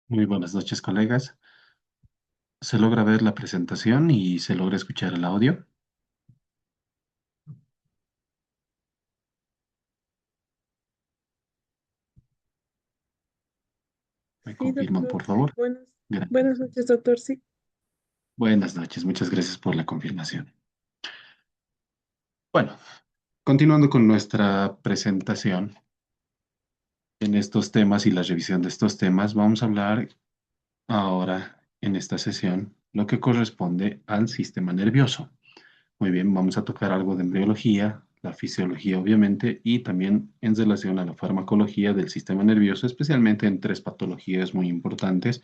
Muy buenas noches, colegas. ¿Se logra ver la presentación y se logra escuchar el audio? ¿Me Sí, confirman, doctor. por favor? Buenas, Gracias. buenas noches, doctor. Sí. Buenas noches, muchas gracias por la confirmación. Bueno, continuando con nuestra presentación en estos temas y la revisión de estos temas, vamos a hablar ahora en esta sesión lo que corresponde al sistema nervioso. Muy bien, vamos a tocar algo de embriología, la fisiología obviamente, y también en relación a la farmacología del sistema nervioso, especialmente en tres patologías muy importantes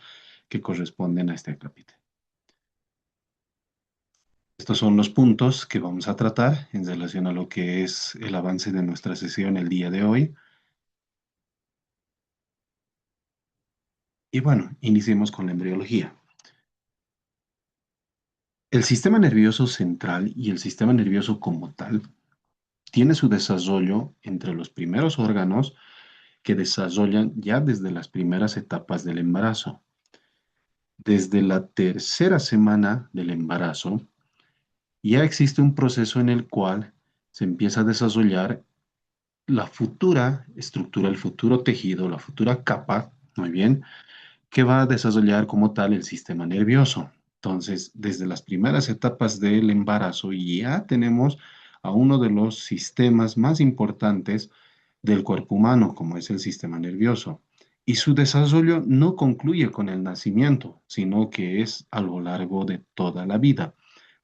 que corresponden a este capítulo. Estos son los puntos que vamos a tratar en relación a lo que es el avance de nuestra sesión el día de hoy. Y bueno, iniciemos con la embriología. El sistema nervioso central y el sistema nervioso como tal tiene su desarrollo entre los primeros órganos que desarrollan ya desde las primeras etapas del embarazo. Desde la tercera semana del embarazo, ya existe un proceso en el cual se empieza a desarrollar la futura estructura, el futuro tejido, la futura capa, muy bien, que va a desarrollar como tal el sistema nervioso. Entonces, desde las primeras etapas del embarazo ya tenemos a uno de los sistemas más importantes del cuerpo humano, como es el sistema nervioso. Y su desarrollo no concluye con el nacimiento, sino que es a lo largo de toda la vida,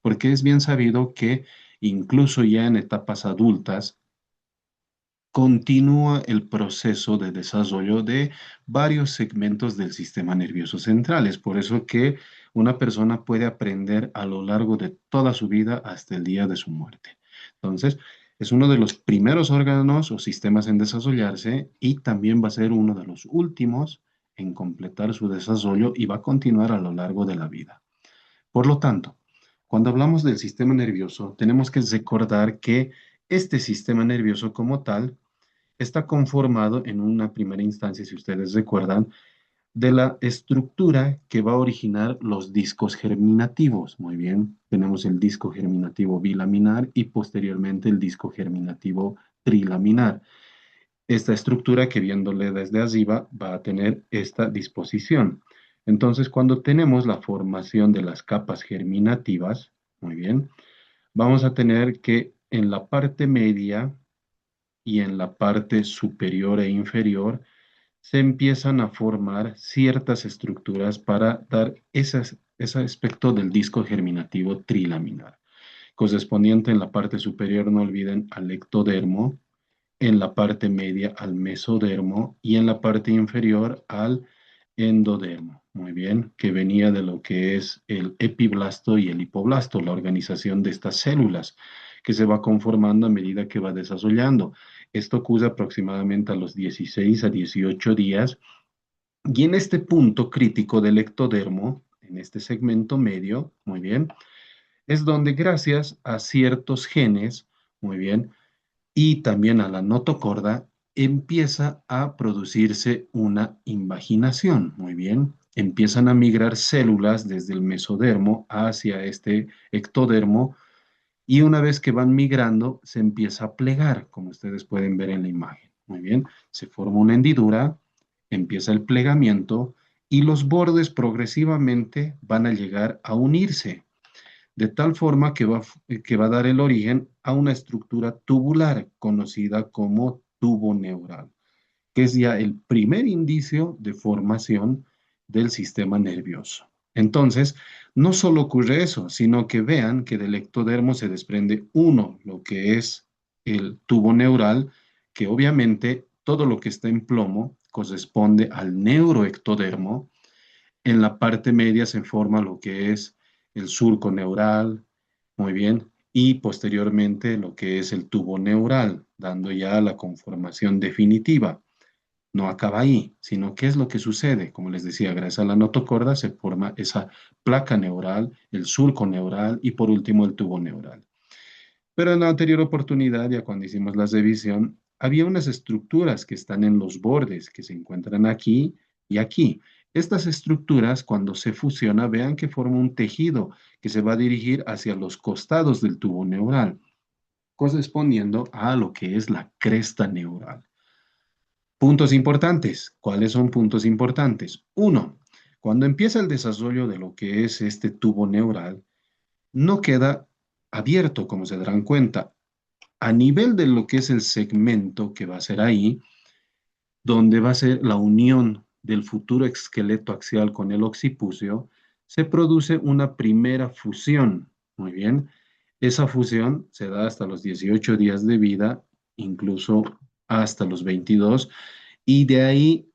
porque es bien sabido que incluso ya en etapas adultas, continúa el proceso de desarrollo de varios segmentos del sistema nervioso central. Es por eso que una persona puede aprender a lo largo de toda su vida hasta el día de su muerte. Entonces, es uno de los primeros órganos o sistemas en desarrollarse y también va a ser uno de los últimos en completar su desarrollo y va a continuar a lo largo de la vida. Por lo tanto, cuando hablamos del sistema nervioso, tenemos que recordar que este sistema nervioso como tal está conformado en una primera instancia, si ustedes recuerdan, de la estructura que va a originar los discos germinativos. Muy bien, tenemos el disco germinativo bilaminar y posteriormente el disco germinativo trilaminar. Esta estructura que viéndole desde arriba va a tener esta disposición. Entonces, cuando tenemos la formación de las capas germinativas, muy bien, vamos a tener que en la parte media y en la parte superior e inferior se empiezan a formar ciertas estructuras para dar ese aspecto del disco germinativo trilaminar. Correspondiente en la parte superior, no olviden, al ectodermo, en la parte media al mesodermo y en la parte inferior al endodermo. Muy bien, que venía de lo que es el epiblasto y el hipoblasto, la organización de estas células que se va conformando a medida que va desarrollando. Esto ocurre aproximadamente a los 16 a 18 días y en este punto crítico del ectodermo, en este segmento medio, muy bien, es donde gracias a ciertos genes, muy bien, y también a la notocorda, empieza a producirse una invaginación. Muy bien. Empiezan a migrar células desde el mesodermo hacia este ectodermo y una vez que van migrando se empieza a plegar, como ustedes pueden ver en la imagen. Muy bien. Se forma una hendidura, empieza el plegamiento y los bordes progresivamente van a llegar a unirse de tal forma que va a dar el origen a una estructura tubular conocida como tubo neural, que es ya el primer indicio de formación del sistema nervioso. Entonces, no solo ocurre eso, sino que vean que del ectodermo se desprende uno, lo que es el tubo neural, que obviamente todo lo que está en plomo corresponde al neuroectodermo. En la parte media se forma lo que es el surco neural, muy bien, y posteriormente lo que es el tubo neural, dando ya la conformación definitiva. No acaba ahí, sino qué es lo que sucede. Como les decía, gracias a la notocorda se forma esa placa neural, el surco neural y por último el tubo neural. Pero en la anterior oportunidad, ya cuando hicimos la revisión, había unas estructuras que están en los bordes, que se encuentran aquí y aquí. Estas estructuras, cuando se fusiona, vean que forma un tejido que se va a dirigir hacia los costados del tubo neural, correspondiendo a lo que es la cresta neural. Puntos importantes. ¿Cuáles son puntos importantes? Uno, cuando empieza el desarrollo de lo que es este tubo neural, no queda abierto, como se darán cuenta. A nivel de lo que es el segmento que va a ser ahí, donde va a ser la unión del futuro esqueleto axial con el occipucio, se produce una primera fusión. Muy bien. Esa fusión se da hasta los 18 días de vida, incluso hasta los 22, y de ahí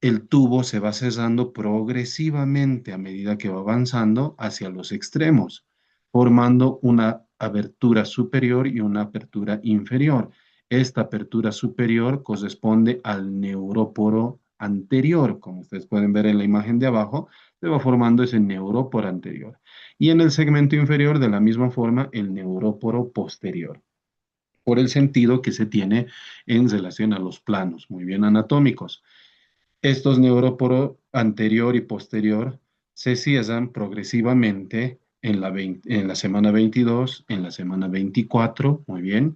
el tubo se va cerrando progresivamente a medida que va avanzando hacia los extremos, formando una abertura superior y una apertura inferior. Esta apertura superior corresponde al neuróporo anterior, como ustedes pueden ver en la imagen de abajo, se va formando ese neuróporo anterior. Y en el segmento inferior, de la misma forma, el neuróporo posterior, por el sentido que se tiene en relación a los planos, muy bien anatómicos. Estos neuróporos anterior y posterior se cierran progresivamente en la semana 22, en la semana 24, muy bien,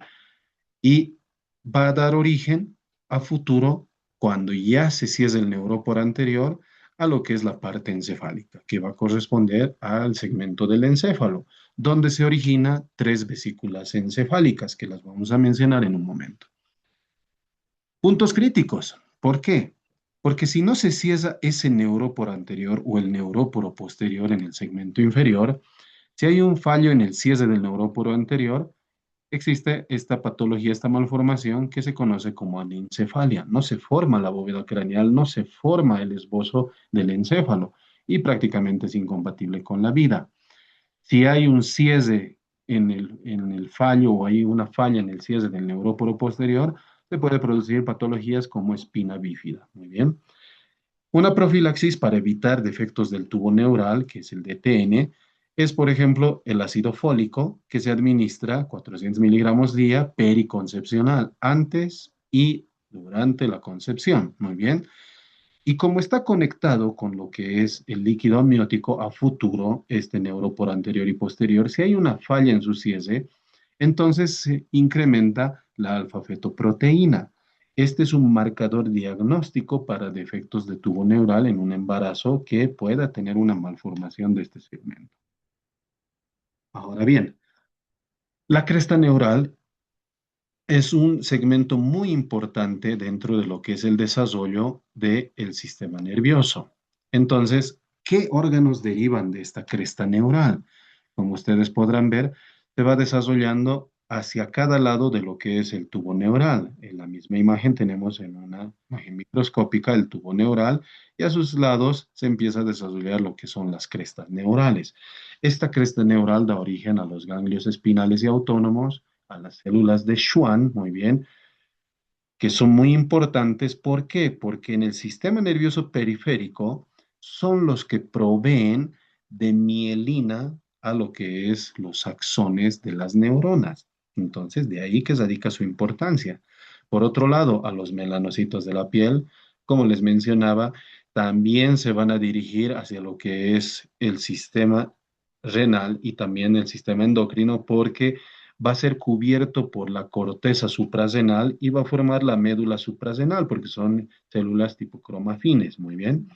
y va a dar origen a futuro, cuando ya se cierra el neuróporo anterior, a lo que es la parte encefálica, que va a corresponder al segmento del encéfalo, donde se origina tres vesículas encefálicas, que las vamos a mencionar en un momento. Puntos críticos. ¿Por qué? Porque si no se cierra ese neuróporo anterior o el neuróporo posterior en el segmento inferior, si hay un fallo en el cierre del neuróporo anterior, existe esta patología, esta malformación que se conoce como anencefalia. No se forma la bóveda craneal, no se forma el esbozo del encéfalo y prácticamente es incompatible con la vida. Si hay un cierre en el fallo o hay una falla en el cierre del neuróporo posterior, se puede producir patologías como espina bífida. Muy bien. Una profilaxis para evitar defectos del tubo neural, que es el DTN, es, por ejemplo, el ácido fólico, que se administra 400 miligramos día periconcepcional, antes y durante la concepción. Muy bien. Y como está conectado con lo que es el líquido amniótico a futuro, este neuroporo anterior y posterior, si hay una falla en su cierre, entonces se incrementa la alfa-fetoproteína. Este es un marcador diagnóstico para defectos de tubo neural en un embarazo que pueda tener una malformación de este segmento. Ahora bien, la cresta neural es un segmento muy importante dentro de lo que es el desarrollo del sistema nervioso. Entonces, ¿qué órganos derivan de esta cresta neural? Como ustedes podrán ver, se va desarrollando hacia cada lado de lo que es el tubo neural. En la misma imagen tenemos en una imagen microscópica el tubo neural y a sus lados se empieza a desarrollar lo que son las crestas neurales. Esta cresta neural da origen a los ganglios espinales y autónomos, a las células de Schwann, muy bien, que son muy importantes. ¿Por qué? Porque en el sistema nervioso periférico son los que proveen de mielina a lo que es los axones de las neuronas. Entonces, de ahí que radica su importancia. Por otro lado, a los melanocitos de la piel, como les mencionaba, también se van a dirigir hacia lo que es el sistema renal y también el sistema endocrino, porque va a ser cubierto por la corteza suprarrenal y va a formar la médula suprarrenal, porque son células tipo cromafines, muy bien.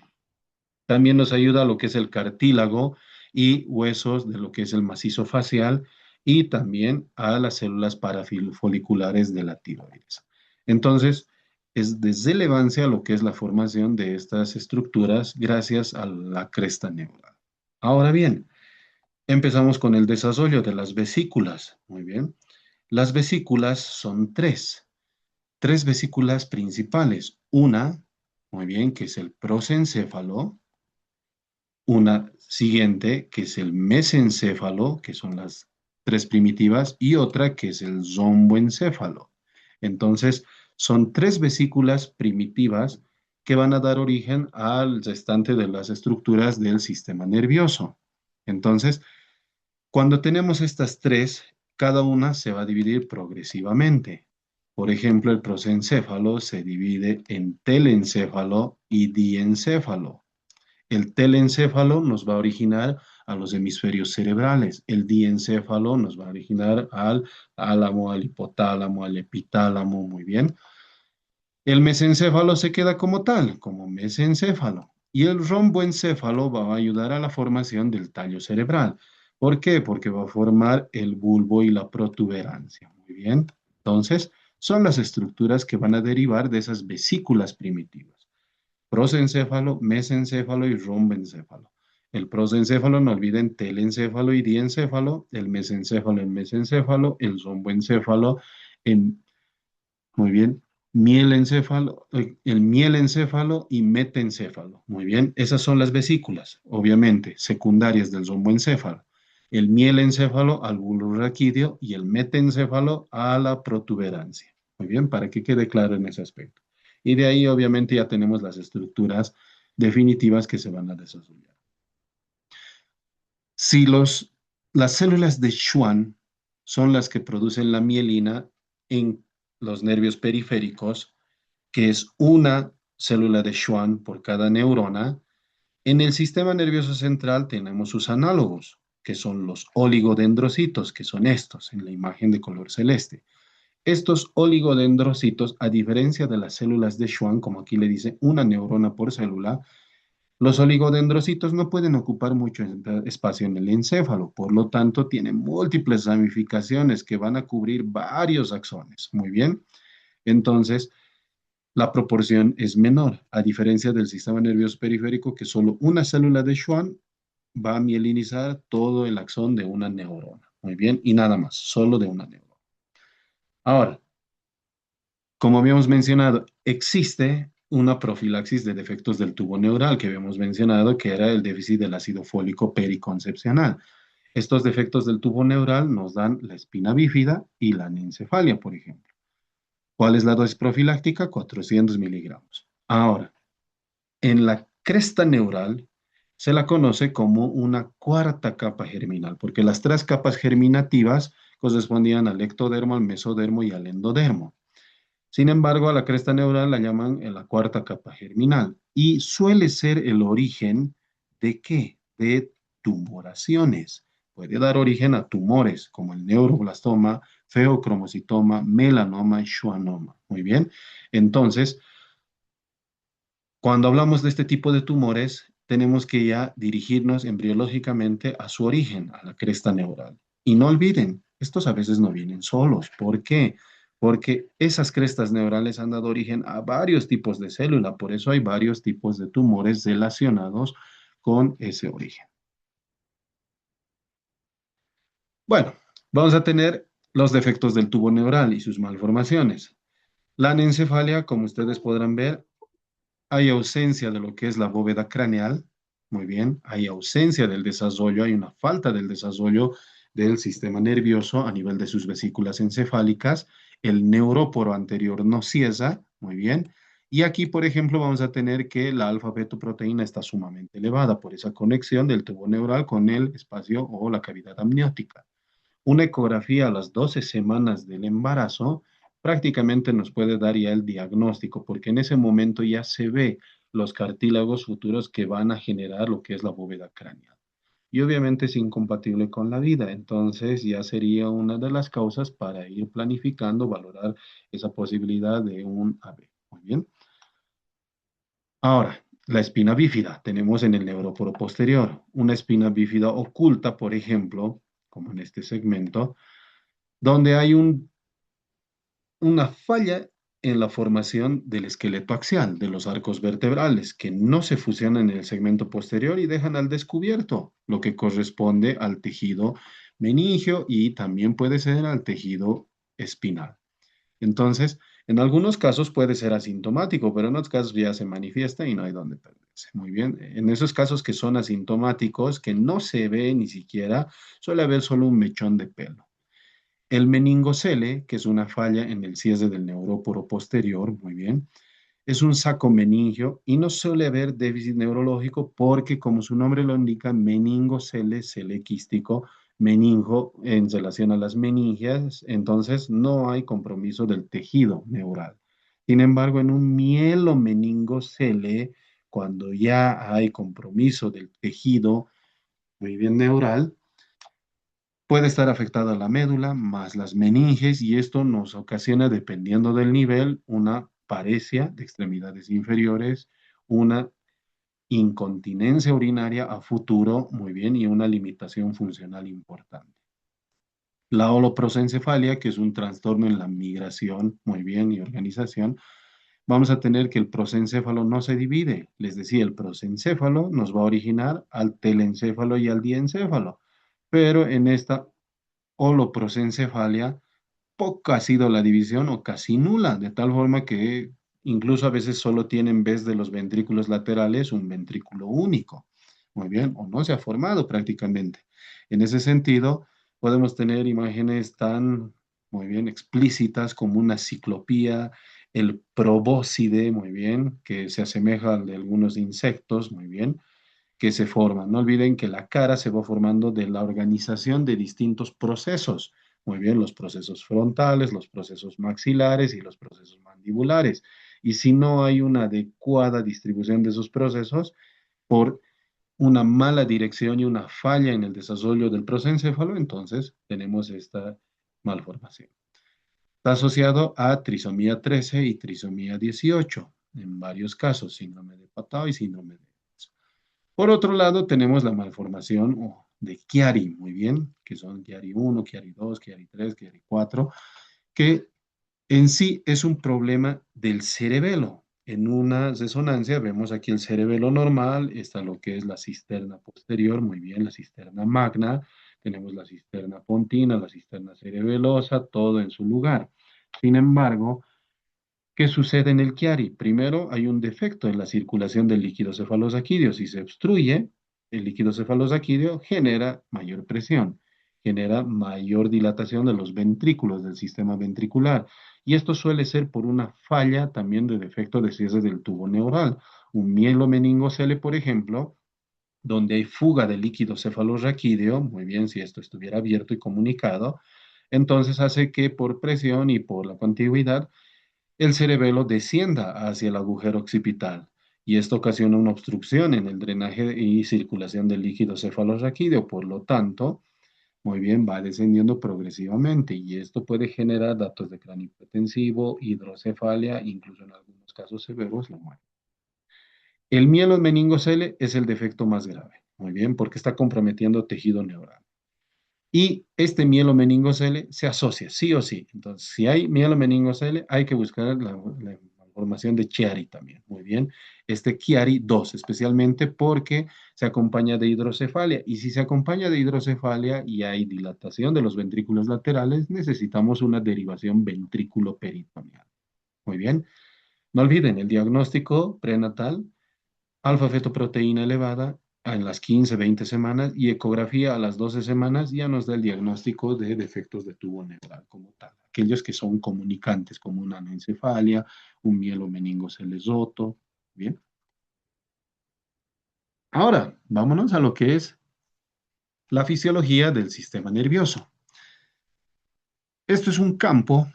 También nos ayuda a lo que es el cartílago y huesos de lo que es el macizo facial y también a las células parafoliculares de la tiroides. Entonces, es de relevancia lo que es la formación de estas estructuras gracias a la cresta neural. Ahora bien, empezamos con el desarrollo de las vesículas. Muy bien. Las vesículas son tres vesículas principales. Una, muy bien, que es el prosencéfalo. Una siguiente, que es el mesencéfalo, que son las tres primitivas, y otra que es el zomboencéfalo. Entonces, son tres vesículas primitivas que van a dar origen al restante de las estructuras del sistema nervioso. Entonces, cuando tenemos estas tres, cada una se va a dividir progresivamente. Por ejemplo, el prosencéfalo se divide en telencéfalo y diencéfalo. El telencéfalo nos va a originar a los hemisferios cerebrales. El diencéfalo nos va a originar al álamo, al hipotálamo, al epitálamo, muy bien. El mesencéfalo se queda como tal, como mesencéfalo. Y el romboencéfalo va a ayudar a la formación del tallo cerebral. ¿Por qué? Porque va a formar el bulbo y la protuberancia. Muy bien. Entonces, son las estructuras que van a derivar de esas vesículas primitivas. Prosencéfalo, mesencéfalo y romboencéfalo. El prosencéfalo, no olviden, telencéfalo y diencéfalo. El mesencéfalo, el mesencéfalo. El romboencéfalo, en muy bien. Mielencéfalo, el mielencéfalo y metencéfalo. Muy bien. Esas son las vesículas, obviamente, secundarias del romboencéfalo. El mielencéfalo al bulbo raquídeo y el metencéfalo a la protuberancia. Muy bien, para que quede claro en ese aspecto. Y de ahí, obviamente, ya tenemos las estructuras definitivas que se van a desarrollar. Si las células de Schwann son las que producen la mielina en los nervios periféricos, que es una célula de Schwann por cada neurona, en el sistema nervioso central tenemos sus análogos, que son los oligodendrocitos, que son estos en la imagen de color celeste. Estos oligodendrocitos, a diferencia de las células de Schwann, como aquí le dice una neurona por célula, los oligodendrocitos no pueden ocupar mucho espacio en el encéfalo, por lo tanto, tienen múltiples ramificaciones que van a cubrir varios axones. Muy bien. Entonces, la proporción es menor, a diferencia del sistema nervioso periférico, que solo una célula de Schwann va a mielinizar todo el axón de una neurona. Muy bien, y nada más, solo de una neurona. Ahora, como habíamos mencionado, existe una profilaxis de defectos del tubo neural que habíamos mencionado, que era el déficit del ácido fólico periconcepcional. Estos defectos del tubo neural nos dan la espina bífida y la anencefalia, por ejemplo. ¿Cuál es la dosis profiláctica? 400 miligramos. Ahora, en la cresta neural se la conoce como una cuarta capa germinal, porque las tres capas germinativas correspondían al ectodermo, al mesodermo y al endodermo. Sin embargo, a la cresta neural la llaman en la cuarta capa germinal y suele ser el origen ¿de qué? De tumoraciones. Puede dar origen a tumores como el neuroblastoma, feocromocitoma, melanoma y schwannoma. Muy bien. Entonces, cuando hablamos de este tipo de tumores, tenemos que ya dirigirnos embriológicamente a su origen, a la cresta neural. Y no olviden, estos a veces no vienen solos. ¿Por qué? Porque esas crestas neurales han dado origen a varios tipos de célula, por eso hay varios tipos de tumores relacionados con ese origen. Bueno, vamos a tener los defectos del tubo neural y sus malformaciones. La anencefalia, como ustedes podrán ver, hay ausencia de lo que es la bóveda craneal, muy bien, hay ausencia del desarrollo, hay una falta del desarrollo del sistema nervioso a nivel de sus vesículas encefálicas, el neuróporo anterior no cesa, muy bien, y aquí, por ejemplo, vamos a tener que la alfa-fetoproteína está sumamente elevada por esa conexión del tubo neural con el espacio o la cavidad amniótica. Una ecografía a las 12 semanas del embarazo prácticamente nos puede dar ya el diagnóstico, porque en ese momento ya se ve los cartílagos futuros que van a generar lo que es la bóveda craneal. Y obviamente es incompatible con la vida, entonces ya sería una de las causas para ir planificando, valorar esa posibilidad de un AB. Muy bien. Ahora, la espina bífida. Tenemos en el neuróporo posterior una espina bífida oculta, por ejemplo, como en este segmento, donde hay una falla en la formación del esqueleto axial, de los arcos vertebrales, que no se fusionan en el segmento posterior y dejan al descubierto lo que corresponde al tejido meningio y también puede ser al tejido espinal. Entonces, en algunos casos puede ser asintomático, pero en otros casos ya se manifiesta y no hay dónde perderse. Muy bien, en esos casos que son asintomáticos, que no se ve ni siquiera, suele haber solo un mechón de pelo. El meningocele, que es una falla en el cierre del neuróporo posterior, muy bien, es un saco meningio y no suele haber déficit neurológico porque, como su nombre lo indica, meningocele, cele quístico, meningo en relación a las meningias, entonces no hay compromiso del tejido neural. Sin embargo, en un mielomeningocele cuando ya hay compromiso del tejido muy bien neural, puede estar afectada la médula más las meninges y esto nos ocasiona, dependiendo del nivel, una paresia de extremidades inferiores, una incontinencia urinaria a futuro, muy bien, y una limitación funcional importante. La holoprosencefalia, que es un trastorno en la migración, muy bien, y organización, vamos a tener que el prosencéfalo no se divide. Les decía, el prosencéfalo nos va a originar al telencéfalo y al diencéfalo, pero en esta holoprosencefalia poca ha sido la división o casi nula, de tal forma que incluso a veces solo tiene en vez de los ventrículos laterales un ventrículo único. Muy bien, o no se ha formado prácticamente. En ese sentido, podemos tener imágenes tan, muy bien, explícitas como una ciclopía, el probóscide, muy bien, que se asemeja al de algunos insectos, muy bien, que se forman. No olviden que la cara se va formando de la organización de distintos procesos. Muy bien, los procesos frontales, los procesos maxilares y los procesos mandibulares. Y si no hay una adecuada distribución de esos procesos, por una mala dirección y una falla en el desarrollo del prosencéfalo, entonces tenemos esta malformación. Está asociado a trisomía 13 y trisomía 18, en varios casos, síndrome de Patau y síndrome de... Por otro lado, tenemos la malformación de Chiari, muy bien, que son Chiari 1, Chiari 2, Chiari 3, Chiari 4, que en sí es un problema del cerebelo. En una resonancia vemos aquí el cerebelo normal, está lo que es la cisterna posterior, muy bien, la cisterna magna, tenemos la cisterna pontina, la cisterna cerebelosa, todo en su lugar. Sin embargo, ¿qué sucede en el Chiari? Primero, hay un defecto en la circulación del líquido cefalosaquídeo. Si se obstruye, el líquido cefalosaquídeo genera mayor presión, genera mayor dilatación de los ventrículos del sistema ventricular. Y esto suele ser por una falla también de defecto de cierre del tubo neural. Un mielomeningocele, por ejemplo, donde hay fuga de líquido cefalorraquídeo, muy bien, si esto estuviera abierto y comunicado, entonces hace que por presión y por la contigüidad el cerebelo descienda hacia el agujero occipital y esto ocasiona una obstrucción en el drenaje y circulación del líquido cefalorraquídeo. Por lo tanto, muy bien, va descendiendo progresivamente y esto puede generar datos de cráneo hipertensivo, hidrocefalia, incluso en algunos casos severos la muerte. El mielomeningocele es el defecto más grave, muy bien, porque está comprometiendo tejido neural. Y este mielomeningocele se asocia, sí o sí. Entonces, si hay mielomeningocele, hay que buscar la formación de Chiari también. Muy bien. Este Chiari 2, especialmente porque se acompaña de hidrocefalia. Y si se acompaña de hidrocefalia y hay dilatación de los ventrículos laterales, necesitamos una derivación ventrículo-peritoneal. Muy bien. No olviden el diagnóstico prenatal, alfa-fetoproteína elevada en las 15, 20 semanas y ecografía a las 12 semanas ya nos da el diagnóstico de defectos de tubo neural como tal. Aquellos que son comunicantes como una anencefalia, un mielomeningocele roto. Bien. Ahora, vámonos a lo que es la fisiología del sistema nervioso. Esto es un campo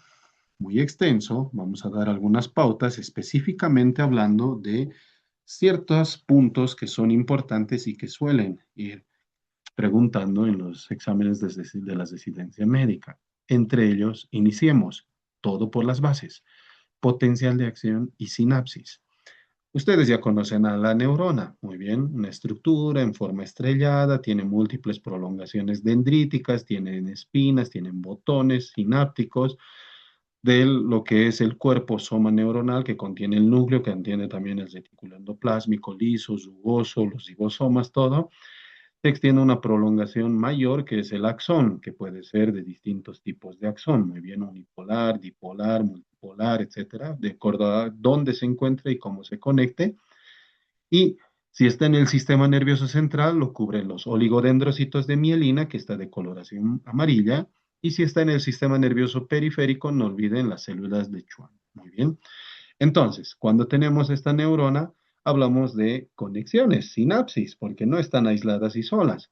muy extenso. Vamos a dar algunas pautas específicamente hablando de ciertos puntos que son importantes y que suelen ir preguntando en los exámenes de la residencia médica. Entre ellos, iniciemos todo por las bases, potencial de acción y sinapsis. Ustedes ya conocen a la neurona, muy bien, una estructura en forma estrellada, tiene múltiples prolongaciones dendríticas, tienen espinas, tienen botones sinápticos de lo que es el cuerpo soma neuronal que contiene el núcleo, que contiene también el retículo endoplásmico, liso, rugoso, los ribosomas, todo se extiende una prolongación mayor que es el axón, que puede ser de distintos tipos de axón, muy bien, unipolar, dipolar, multipolar, etcétera, de acuerdo a dónde se encuentre y cómo se conecte. Y si está en el sistema nervioso central, lo cubren los oligodendrocitos de mielina, que está de coloración amarilla, y si está en el sistema nervioso periférico, no olviden las células de Schwann. Muy bien. Entonces, cuando tenemos esta neurona, hablamos de conexiones, sinapsis, porque no están aisladas y solas.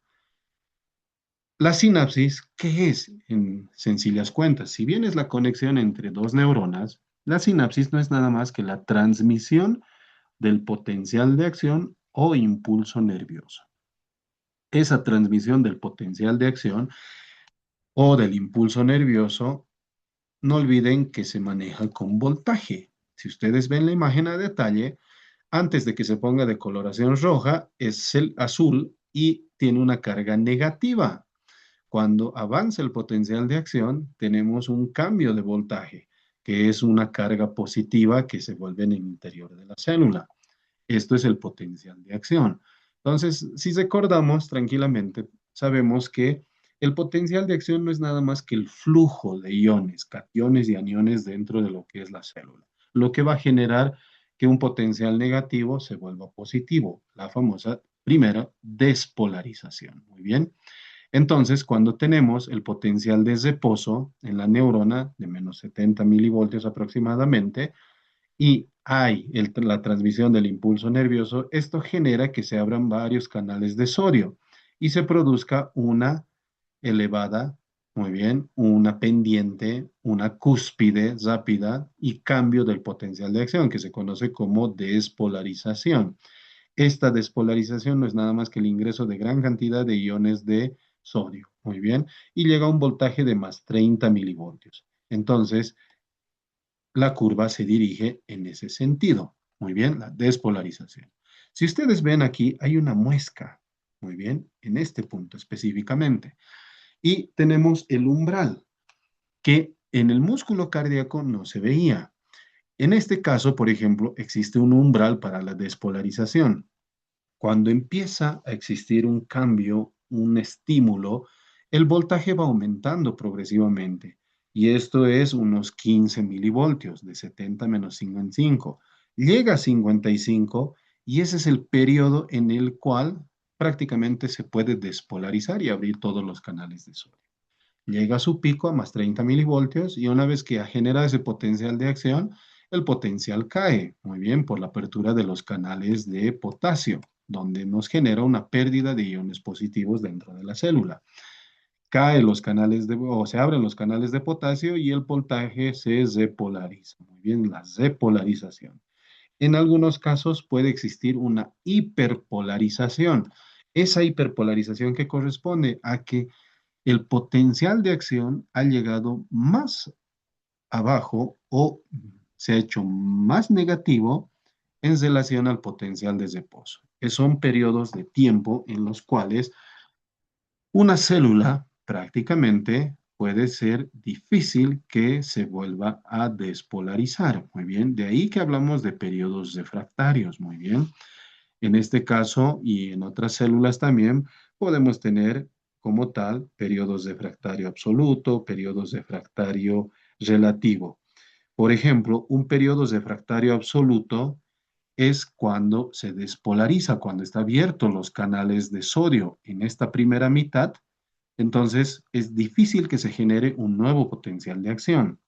La sinapsis, ¿qué es en sencillas cuentas? Si bien es la conexión entre dos neuronas, la sinapsis no es nada más que la transmisión del potencial de acción o impulso nervioso. Esa transmisión del potencial de acción o del impulso nervioso, no olviden que se maneja con voltaje. Si ustedes ven la imagen a detalle, antes de que se ponga de coloración roja, es el azul y tiene una carga negativa. Cuando avanza el potencial de acción, tenemos un cambio de voltaje, que es una carga positiva que se vuelve en el interior de la célula. Esto es el potencial de acción. Entonces, si recordamos tranquilamente, sabemos que el potencial de acción no es nada más que el flujo de iones, cationes y aniones dentro de lo que es la célula, lo que va a generar que un potencial negativo se vuelva positivo, la famosa primera despolarización. Muy bien. Entonces, cuando tenemos el potencial de reposo en la neurona de menos 70 milivoltios aproximadamente, y hay la transmisión del impulso nervioso, esto genera que se abran varios canales de sodio y se produzca una elevada, muy bien, una pendiente, una cúspide rápida y cambio del potencial de acción, que se conoce como despolarización. Esta despolarización no es nada más que el ingreso de gran cantidad de iones de sodio, muy bien, y llega a un voltaje de más 30 milivoltios. Entonces, la curva se dirige en ese sentido. Muy bien, la despolarización. Si ustedes ven aquí, hay una muesca, muy bien, en este punto específicamente. Y tenemos el umbral, que en el músculo cardíaco no se veía. En este caso, por ejemplo, existe un umbral para la despolarización. Cuando empieza a existir un cambio, un estímulo, el voltaje va aumentando progresivamente. Y esto es unos 15 milivoltios, de 70 menos 5 en 5. Llega a 55 y ese es el periodo en el cual prácticamente se puede despolarizar y abrir todos los canales de sodio. Llega a su pico a más 30 milivoltios y una vez que ha generado ese potencial de acción, el potencial cae, muy bien, por la apertura de los canales de potasio, donde nos genera una pérdida de iones positivos dentro de la célula. Cae los canales de, o se abren los canales de potasio y el voltaje se repolariza. Muy bien, la repolarización. En algunos casos puede existir una hiperpolarización. Esa hiperpolarización que corresponde a que el potencial de acción ha llegado más abajo o se ha hecho más negativo en relación al potencial de reposo, que son periodos de tiempo en los cuales una célula prácticamente puede ser difícil que se vuelva a despolarizar. Muy bien, de ahí que hablamos de periodos refractarios. Muy bien. En este caso y en otras células también podemos tener como tal periodos de refractario absoluto, periodos de refractario relativo. Por ejemplo, un periodo de refractario absoluto es cuando se despolariza, cuando está abierto los canales de sodio en esta primera mitad, entonces es difícil que se genere un nuevo potencial de acción.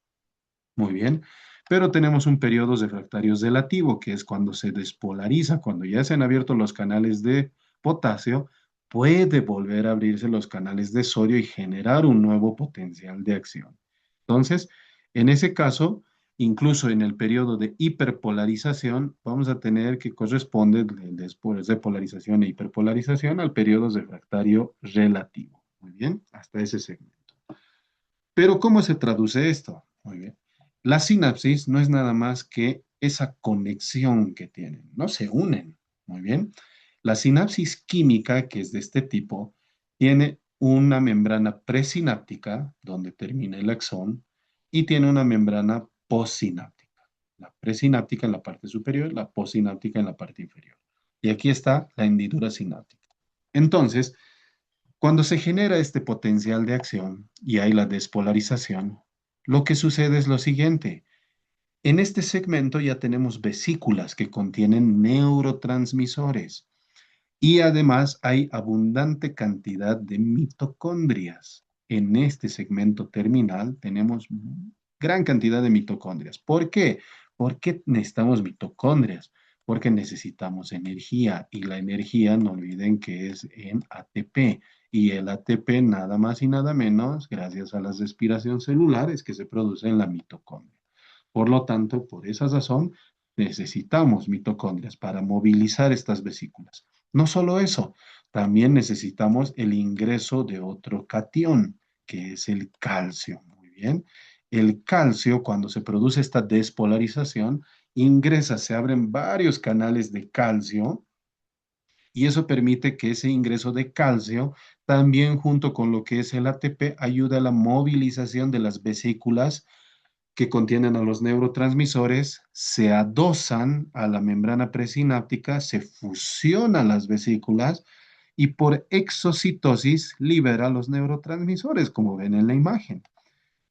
Muy bien, pero tenemos un periodo refractario relativo, que es cuando se despolariza, cuando ya se han abierto los canales de potasio, puede volver a abrirse los canales de sodio y generar un nuevo potencial de acción. Entonces, en ese caso, incluso en el periodo de hiperpolarización, vamos a tener que corresponde después de polarización e hiperpolarización al periodo refractario relativo. Muy bien, hasta ese segmento. Pero ¿cómo se traduce esto? Muy bien. La sinapsis no es nada más que esa conexión que tienen, no se unen. Muy bien. La sinapsis química, que es de este tipo, tiene una membrana presináptica, donde termina el axón, y tiene una membrana postsináptica. La presináptica en la parte superior, la postsináptica en la parte inferior. Y aquí está la hendidura sináptica. Entonces, cuando se genera este potencial de acción y hay la despolarización, lo que sucede es lo siguiente. En este segmento ya tenemos vesículas que contienen neurotransmisores y además hay abundante cantidad de mitocondrias. En este segmento terminal tenemos gran cantidad de mitocondrias. ¿Por qué? ¿Por qué necesitamos mitocondrias? Porque necesitamos energía y la energía no olviden que es en ATP y el ATP nada más y nada menos gracias a la respiración celular es que se produce en la mitocondria. Por lo tanto, por esa razón, necesitamos mitocondrias para movilizar estas vesículas. No solo eso, también necesitamos el ingreso de otro catión, que es el calcio. Muy bien. El calcio, cuando se produce esta despolarización, ingresa, se abren varios canales de calcio y eso permite que ese ingreso de calcio, también junto con lo que es el ATP, ayuda a la movilización de las vesículas que contienen a los neurotransmisores, se adosan a la membrana presináptica, se fusionan las vesículas y por exocitosis libera los neurotransmisores, como ven en la imagen.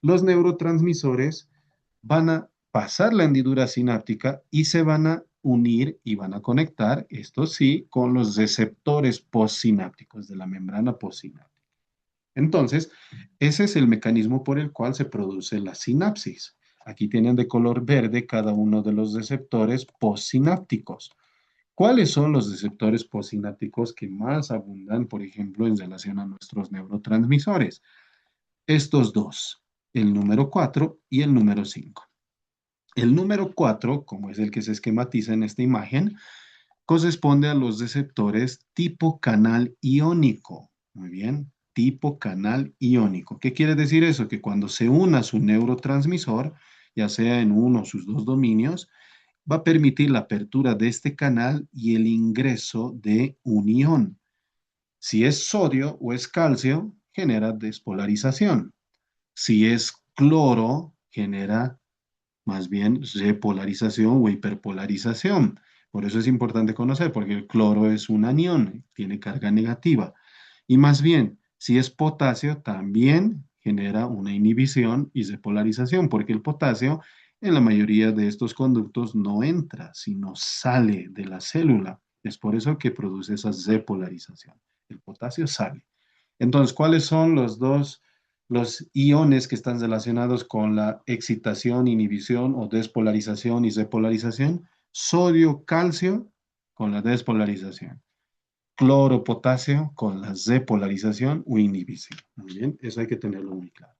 Los neurotransmisores van a pasar la hendidura sináptica y se van a unir y van a conectar, esto sí, con los receptores postsinápticos de la membrana postsináptica. Entonces, ese es el mecanismo por el cual se produce la sinapsis. Aquí tienen de color verde cada uno de los receptores postsinápticos. ¿Cuáles son los receptores postsinápticos que más abundan, por ejemplo, en relación a nuestros neurotransmisores? Estos dos, el número 4 y el número 5. El número 4, como es el que se esquematiza en esta imagen, corresponde a los receptores tipo canal iónico. Muy bien, tipo canal iónico. ¿Qué quiere decir eso? Que cuando se una su neurotransmisor, ya sea en uno o sus dos dominios, va a permitir la apertura de este canal y el ingreso de un ión. Si es sodio o es calcio, genera despolarización. Si es cloro, genera más bien repolarización o hiperpolarización. Por eso es importante conocer, porque el cloro es un anión, tiene carga negativa. Y más bien, si es potasio, también genera una inhibición y repolarización, porque el potasio en la mayoría de estos conductos no entra, sino sale de la célula. Es por eso que produce esa repolarización. El potasio sale. Entonces, ¿cuáles son los iones que están relacionados con la excitación, inhibición o despolarización y repolarización? Sodio, calcio con la despolarización. Cloro, potasio con la repolarización o inhibición. Muy bien, eso hay que tenerlo muy claro.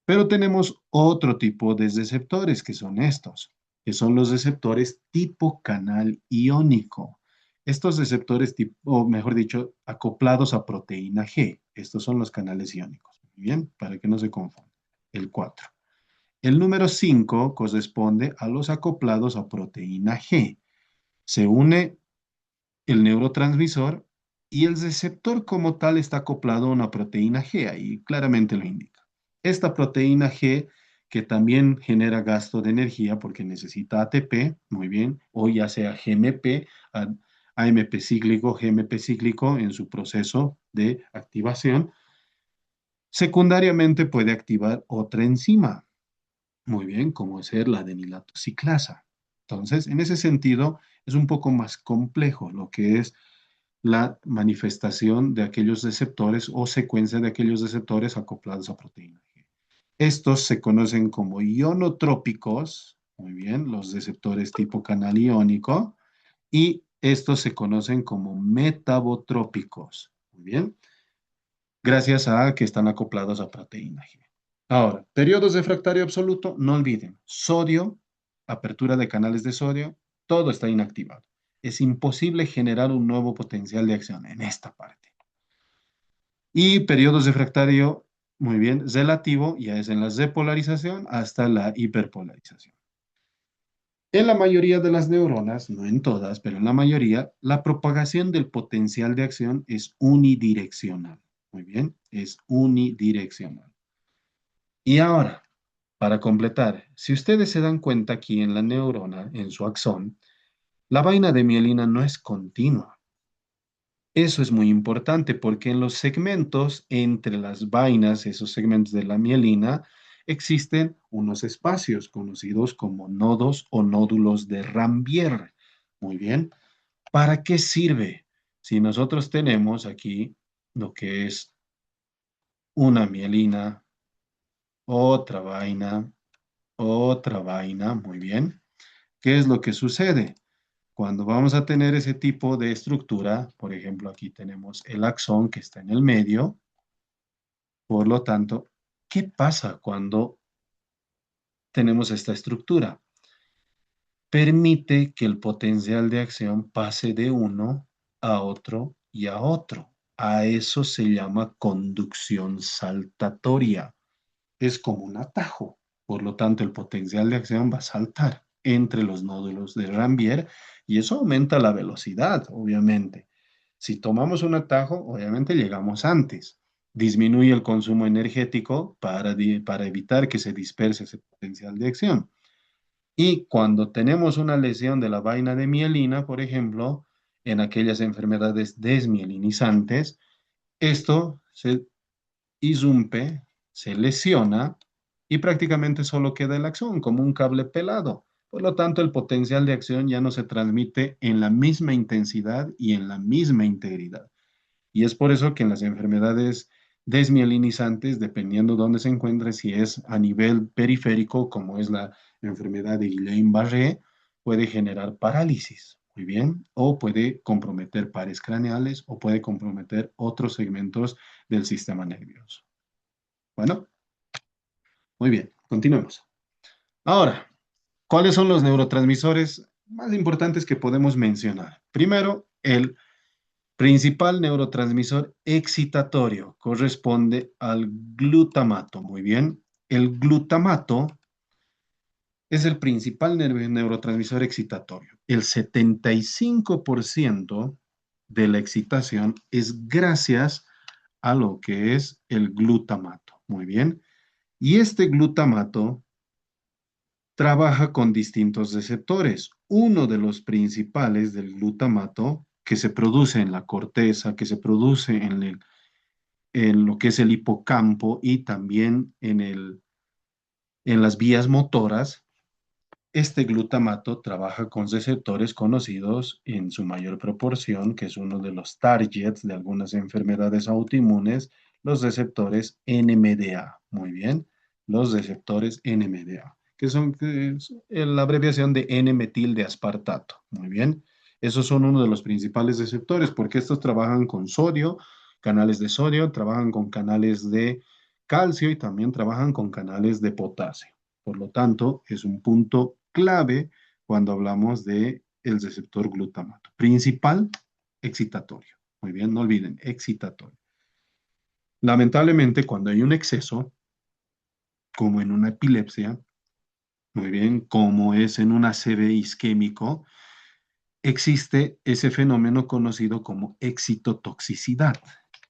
Pero tenemos otro tipo de receptores que son estos, que son los receptores tipo canal iónico. Estos receptores, tipo, o mejor dicho, acoplados a proteína G. Estos son los canales iónicos. Muy bien, para que no se confunda. El 4. El número 5 corresponde a los acoplados a proteína G. Se une el neurotransmisor y el receptor como tal está acoplado a una proteína G, ahí claramente lo indica. Esta proteína G, que también genera gasto de energía porque necesita ATP, muy bien, o ya sea GMP, AMP cíclico, GMP cíclico en su proceso de activación, secundariamente puede activar otra enzima, muy bien, como ser la adenilato ciclasa. Entonces, en ese sentido, es un poco más complejo lo que es la manifestación de aquellos receptores o secuencia de aquellos receptores acoplados a proteína G. Estos se conocen como ionotrópicos, muy bien, los receptores tipo canal iónico, y estos se conocen como metabotrópicos, muy bien, gracias a que están acoplados a proteína G. Ahora, periodos de refractario absoluto, no olviden, sodio, apertura de canales de sodio, todo está inactivado. Es imposible generar un nuevo potencial de acción en esta parte. Y periodos de refractario, muy bien, relativo, ya es en la repolarización hasta la hiperpolarización. En la mayoría de las neuronas, no en todas, pero en la mayoría, la propagación del potencial de acción es unidireccional. Muy bien, es unidireccional. Y ahora, para completar, si ustedes se dan cuenta aquí en la neurona, en su axón, la vaina de mielina no es continua. Eso es muy importante porque en los segmentos entre las vainas, esos segmentos de la mielina, existen unos espacios conocidos como nodos o nódulos de Rambier. Muy bien. ¿Para qué sirve? Si nosotros tenemos aquí lo que es una mielina, otra vaina, muy bien. ¿Qué es lo que sucede? Cuando vamos a tener ese tipo de estructura, por ejemplo, aquí tenemos el axón que está en el medio, por lo tanto, ¿qué pasa cuando tenemos esta estructura? permite que el potencial de acción pase de uno a otro y a otro. A eso se llama conducción saltatoria. Es como un atajo. Por lo tanto, el potencial de acción va a saltar entre los nódulos de Rambier y eso aumenta la velocidad, obviamente. Si tomamos un atajo, obviamente llegamos antes. Disminuye el consumo energético para evitar que se disperse ese potencial de acción. Y cuando tenemos una lesión de la vaina de mielina, por ejemplo, en aquellas enfermedades desmielinizantes, esto se irrumpe, se lesiona y prácticamente solo queda el axón como un cable pelado. Por lo tanto, el potencial de acción ya no se transmite en la misma intensidad y en la misma integridad. Y es por eso que en las enfermedades desmielinizantes, dependiendo de dónde se encuentre, si es a nivel periférico, como es la enfermedad de Guillain-Barré, puede generar parálisis, muy bien, o puede comprometer pares craneales o puede comprometer otros segmentos del sistema nervioso. Bueno, muy bien, continuemos. Ahora, ¿cuáles son los neurotransmisores más importantes que podemos mencionar? Primero, el principal neurotransmisor excitatorio corresponde al glutamato. Muy bien. El glutamato es el principal neurotransmisor excitatorio. El 75% de la excitación es gracias a lo que es el glutamato. Muy bien. Y este glutamato trabaja con distintos receptores. Uno de los principales del glutamato que se produce en la corteza, que se produce en lo que es el hipocampo y también en las vías motoras, este glutamato trabaja con receptores conocidos en su mayor proporción, que es uno de los targets de algunas enfermedades autoinmunes, los receptores NMDA. Muy bien, los receptores NMDA, que es la abreviación de N-metil de aspartato. Muy bien, esos son uno de los principales receptores porque estos trabajan con sodio, canales de sodio, trabajan con canales de calcio y también trabajan con canales de potasio. Por lo tanto, es un punto clave cuando hablamos de el receptor glutamato. Principal, excitatorio. Muy bien, no olviden, excitatorio. Lamentablemente, cuando hay un exceso, como en una epilepsia, muy bien, como es en un ACV isquémico, existe ese fenómeno conocido como excitotoxicidad.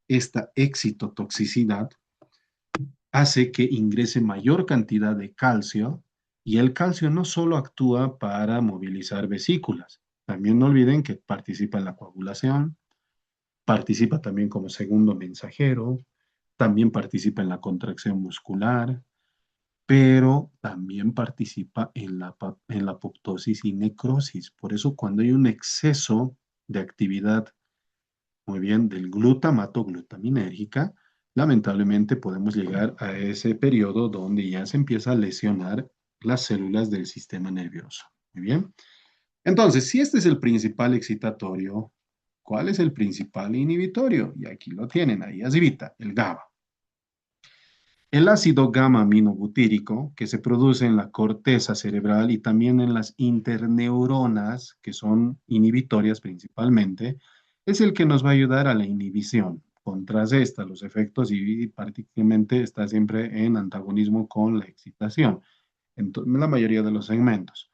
Esta excitotoxicidad hace que ingrese mayor cantidad de calcio y el calcio no solo actúa para movilizar vesículas, también no olviden que participa en la coagulación, participa también como segundo mensajero, también participa en la contracción muscular, pero también participa en la apoptosis y necrosis. Por eso cuando hay un exceso de actividad, muy bien, del glutamato, glutaminérgica, lamentablemente podemos llegar a ese periodo donde ya se empieza a lesionar las células del sistema nervioso. Muy bien. Entonces, si este es el principal excitatorio, ¿cuál es el principal inhibitorio? Y aquí lo tienen, ahí arribita, el GABA. El ácido gamma aminobutírico, que se produce en la corteza cerebral y también en las interneuronas, que son inhibitorias principalmente, es el que nos va a ayudar a la inhibición. Contrarresta los efectos y prácticamente está siempre en antagonismo con la excitación en la mayoría de los segmentos.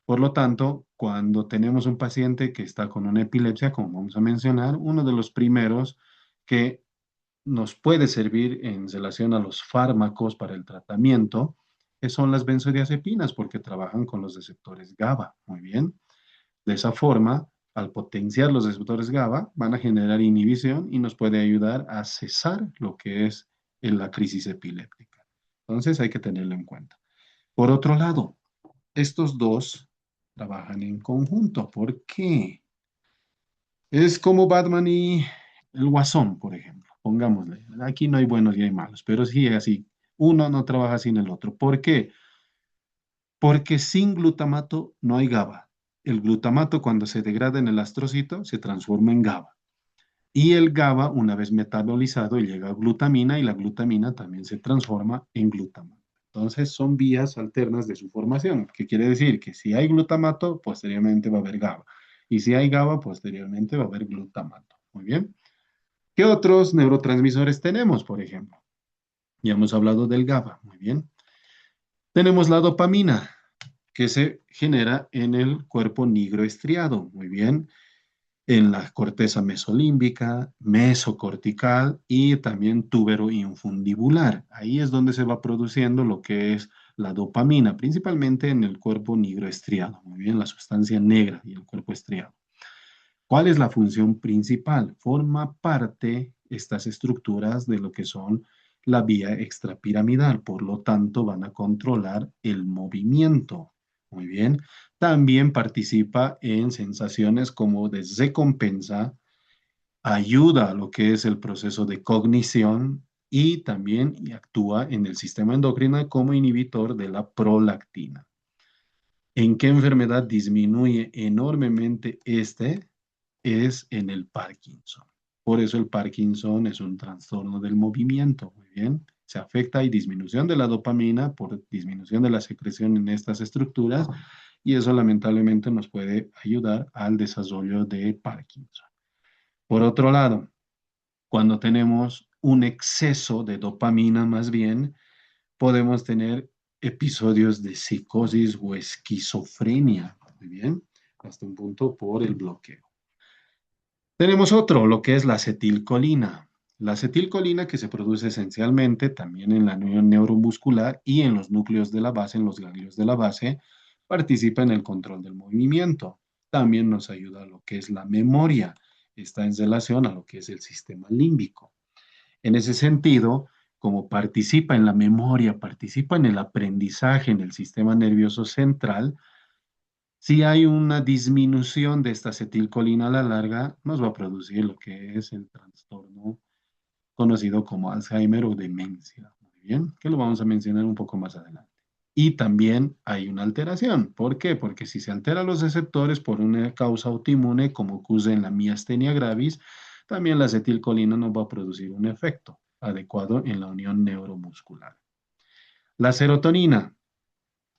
Por lo tanto, cuando tenemos un paciente que está con una epilepsia, como vamos a mencionar, uno de los primeros que nos puede servir en relación a los fármacos para el tratamiento, que son las benzodiazepinas, porque trabajan con los receptores GABA. Muy bien. De esa forma, al potenciar los receptores GABA, van a generar inhibición y nos puede ayudar a cesar lo que es la crisis epiléptica. Entonces hay que tenerlo en cuenta. Por otro lado, estos dos trabajan en conjunto. ¿Por qué? Es como Batman y el Guasón, por ejemplo. Pongámosle. Aquí no hay buenos y hay malos, pero sí es así. Uno no trabaja sin el otro. ¿Por qué? Porque sin glutamato no hay GABA. El glutamato cuando se degrada en el astrocito se transforma en GABA. Y el GABA, una vez metabolizado, llega a glutamina y la glutamina también se transforma en glutamato. Entonces son vías alternas de su formación, que quiere decir que si hay glutamato, posteriormente va a haber GABA. Y si hay GABA, posteriormente va a haber glutamato. Muy bien. ¿Qué otros neurotransmisores tenemos, por ejemplo? Ya hemos hablado del GABA. Muy bien. Tenemos la dopamina, que se genera en el cuerpo nigroestriado. Muy bien. En la corteza mesolímbica, mesocortical y también túbero infundibular. Ahí es donde se va produciendo lo que es la dopamina, principalmente en el cuerpo nigroestriado. Muy bien, la sustancia negra y el cuerpo estriado. ¿Cuál es la función principal? Forma parte estas estructuras de lo que son la vía extrapiramidal, por lo tanto van a controlar el movimiento. Muy bien. También participa en sensaciones como de recompensa, ayuda a lo que es el proceso de cognición y también actúa en el sistema endocrino como inhibitor de la prolactina. ¿En qué enfermedad disminuye enormemente este? Es en el Parkinson. Por eso el Parkinson es un trastorno del movimiento. Muy bien. Se afecta y disminución de la dopamina por disminución de la secreción en estas estructuras y eso lamentablemente nos puede ayudar al desarrollo de Parkinson. Por otro lado, cuando tenemos un exceso de dopamina más bien, podemos tener episodios de psicosis o esquizofrenia. Muy bien, hasta un punto por el bloqueo. Tenemos otro, lo que es la acetilcolina. La acetilcolina que se produce esencialmente también en la unión neuromuscular y en los núcleos de la base, en los ganglios de la base, participa en el control del movimiento. También nos ayuda a lo que es la memoria. Está en relación a lo que es el sistema límbico. En ese sentido, como participa en la memoria, participa en el aprendizaje en el sistema nervioso central, si hay una disminución de esta acetilcolina a la larga, nos va a producir lo que es el trastorno conocido como Alzheimer o demencia. Muy bien, que lo vamos a mencionar un poco más adelante. Y también hay una alteración. ¿Por qué? Porque si se alteran los receptores por una causa autoinmune, como ocurre en la miastenia gravis, también la acetilcolina no va a producir un efecto adecuado en la unión neuromuscular. La serotonina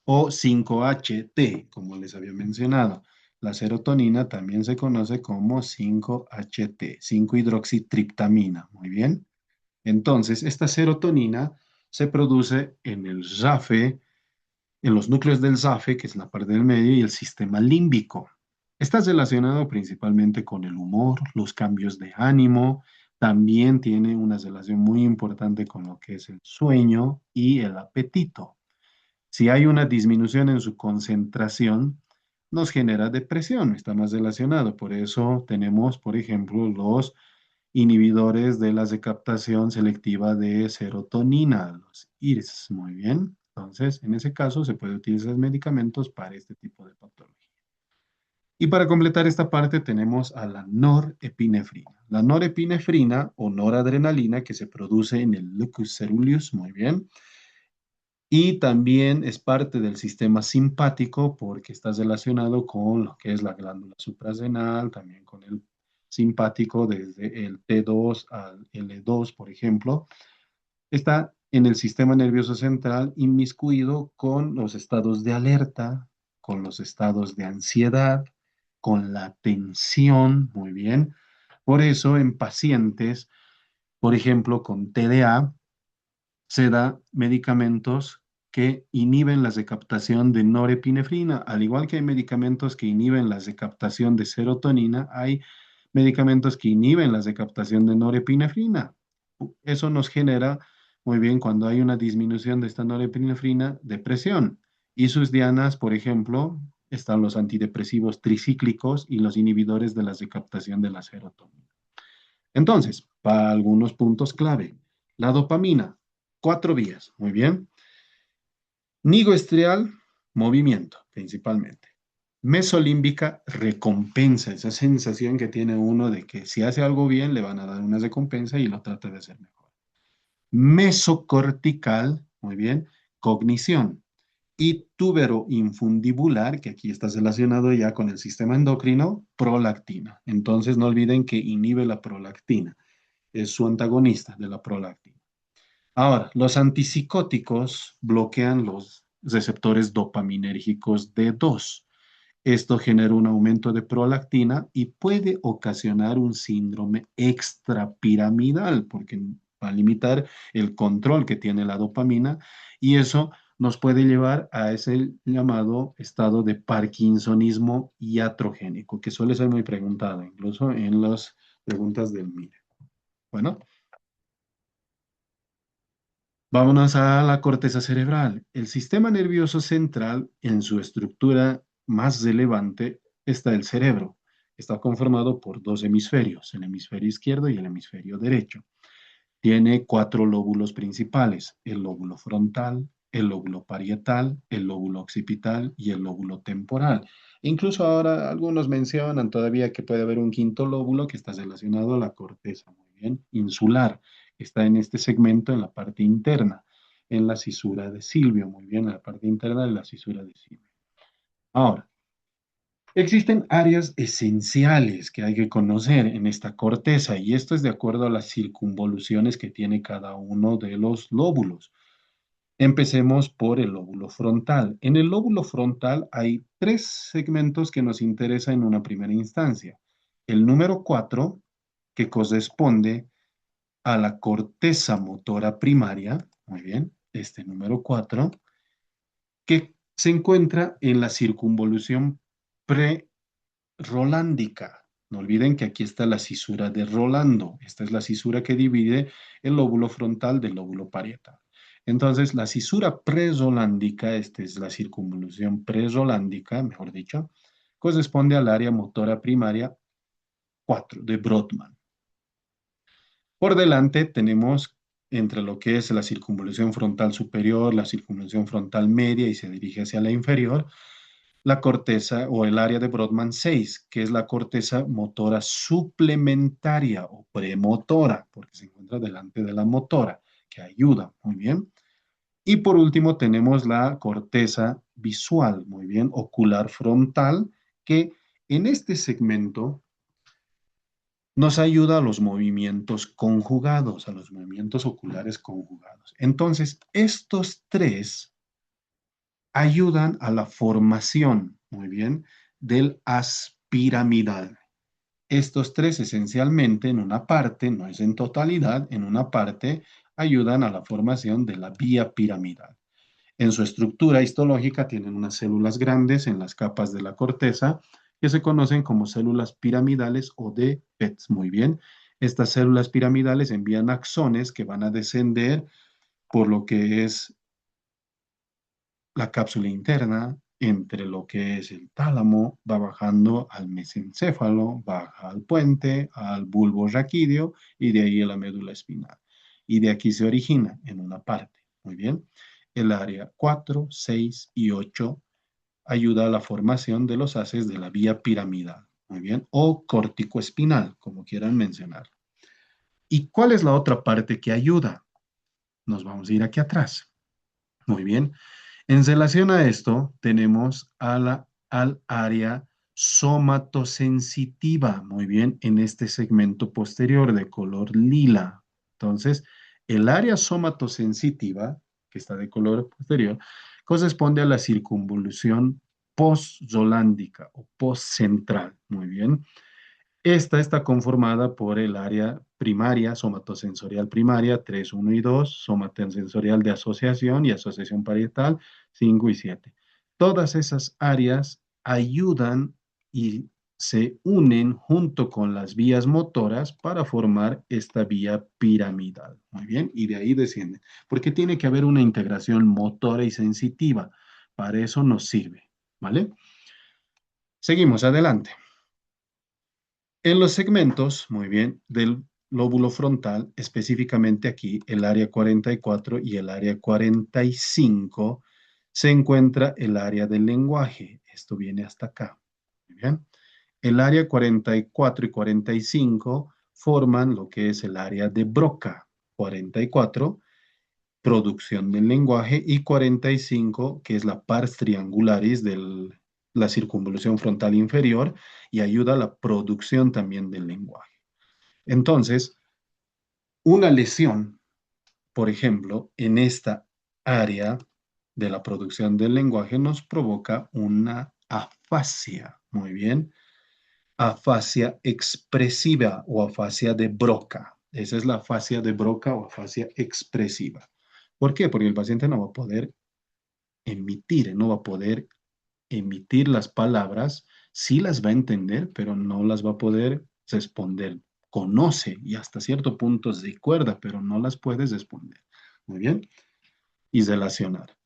o 5-HT, como les había mencionado. La serotonina también se conoce como 5-HT, 5-hidroxitriptamina. Muy bien. Entonces, esta serotonina se produce en el RAFE, en los núcleos del RAFE, que es la parte del medio, y el sistema límbico. Está relacionado principalmente con el humor, los cambios de ánimo, también tiene una relación muy importante con lo que es el sueño y el apetito. Si hay una disminución en su concentración, nos genera depresión, está más relacionado. Por eso tenemos, por ejemplo, los inhibidores de la recaptación selectiva de serotonina, los IRS. Muy bien. Entonces, en ese caso, se puede utilizar medicamentos para este tipo de patología. Y para completar esta parte tenemos a la norepinefrina. La norepinefrina o noradrenalina que se produce en el locus coeruleus, muy bien, y también es parte del sistema simpático porque está relacionado con lo que es la glándula suprarrenal, también con el simpático desde el T2 al L2, por ejemplo. Está en el sistema nervioso central inmiscuido con los estados de alerta, con los estados de ansiedad, con la tensión, muy bien. Por eso en pacientes, por ejemplo, con TDA, se da medicamentos que inhiben la recaptación de norepinefrina. Al igual que hay medicamentos que inhiben la recaptación de serotonina, hay medicamentos que inhiben la recaptación de norepinefrina. Eso nos genera, muy bien, cuando hay una disminución de esta norepinefrina, depresión. Y sus dianas, por ejemplo, están los antidepresivos tricíclicos y los inhibidores de la recaptación de la serotonina. Entonces, para algunos puntos clave, la dopamina, 4 vías, muy bien. Nigroestrial, movimiento, principalmente. Mesolímbica, recompensa, esa sensación que tiene uno de que si hace algo bien le van a dar una recompensa y lo trata de hacer mejor. Mesocortical, muy bien, cognición. Y túbero infundibular, que aquí está relacionado ya con el sistema endocrino, prolactina. Entonces no olviden que inhibe la prolactina, es su antagonista de la prolactina. Ahora, los antipsicóticos bloquean los receptores dopaminérgicos D2. Esto genera un aumento de prolactina y puede ocasionar un síndrome extrapiramidal, porque va a limitar el control que tiene la dopamina y eso nos puede llevar a ese llamado estado de parkinsonismo iatrogénico, que suele ser muy preguntado, incluso en las preguntas del MINE. Bueno, vámonos a la corteza cerebral. El sistema nervioso central, en su estructura más relevante, está el cerebro. Está conformado por dos hemisferios, el hemisferio izquierdo y el hemisferio derecho. Tiene cuatro lóbulos principales, el lóbulo frontal, el lóbulo parietal, el lóbulo occipital y el lóbulo temporal. Incluso ahora algunos mencionan todavía que puede haber un quinto lóbulo que está relacionado a la corteza, muy bien, insular, que está en este segmento en la parte interna, en la cisura de Silvio, muy bien, en la parte interna de la cisura de Silvio. Ahora, existen áreas esenciales que hay que conocer en esta corteza y esto es de acuerdo a las circunvoluciones que tiene cada uno de los lóbulos. Empecemos por el lóbulo frontal. En el lóbulo frontal hay tres segmentos que nos interesan en una primera instancia. El número 4, que corresponde a la corteza motora primaria, muy bien, este número 4, que se encuentra en la circunvolución rolándica. No olviden que aquí está la cisura de Rolando. Esta es la cisura que divide el lóbulo frontal del lóbulo parietal. Entonces, la cisura prerolándica, esta es la circunvolución prerolándica, mejor dicho, corresponde al área motora primaria 4 de Brodmann. Por delante tenemos entre lo que es la circunvolución frontal superior, la circunvolución frontal media y se dirige hacia la inferior, la corteza o el área de Brodmann 6, que es la corteza motora suplementaria o premotora, porque se encuentra delante de la motora, que ayuda, muy bien. Y por último tenemos la corteza visual, muy bien, ocular frontal, que en este segmento nos ayuda a los movimientos conjugados, a los movimientos oculares conjugados. Entonces, estos tres ayudan a la formación, muy bien, del haz piramidal. Estos tres esencialmente en una parte, no es en totalidad, en una parte ayudan a la formación de la vía piramidal. En su estructura histológica tienen unas células grandes en las capas de la corteza que se conocen como células piramidales o de PETs. Muy bien, estas células piramidales envían axones que van a descender por lo que es la cápsula interna entre lo que es el tálamo, va bajando al mesencéfalo, baja al puente, al bulbo raquídeo y de ahí a la médula espinal. Y de aquí se origina en una parte. Muy bien. El área 4, 6 y 8 ayuda a la formación de los haces de la vía piramidal. Muy bien. O corticoespinal, como quieran mencionar. ¿Y cuál es la otra parte que ayuda? Nos vamos a ir aquí atrás. Muy bien. En relación a esto, tenemos al área somatosensitiva, muy bien, en este segmento posterior de color lila. Entonces, el área somatosensitiva, que está de color posterior, corresponde a la circunvolución postrolándica o postcentral, muy bien. Esta está conformada por el área primaria, somatosensorial primaria, 3, 1 y 2, somatosensorial de asociación y asociación parietal, 5 y 7. Todas esas áreas ayudan y se unen junto con las vías motoras para formar esta vía piramidal. Muy bien, y de ahí desciende. Porque tiene que haber una integración motora y sensitiva. Para eso nos sirve. ¿Vale? Seguimos adelante. En los segmentos, muy bien, del lóbulo frontal, específicamente aquí el área 44 y el área 45, se encuentra el área del lenguaje. Esto viene hasta acá. Muy bien. El área 44 y 45 forman lo que es el área de Broca. 44, producción del lenguaje, y 45, que es la pars triangularis de la circunvolución frontal inferior, y ayuda a la producción también del lenguaje. Entonces, una lesión por ejemplo, en esta área de la producción del lenguaje nos provoca una afasia. Muy bien. Afasia expresiva o afasia de Broca. Esa es la afasia de Broca o afasia expresiva. ¿Por qué? Porque el paciente no va a poder no va a poder emitir las palabras, sí las va a entender, pero no las va a poder responder. Conoce y hasta cierto punto se recuerda, pero no las puedes responder. Muy bien. Y relacionar.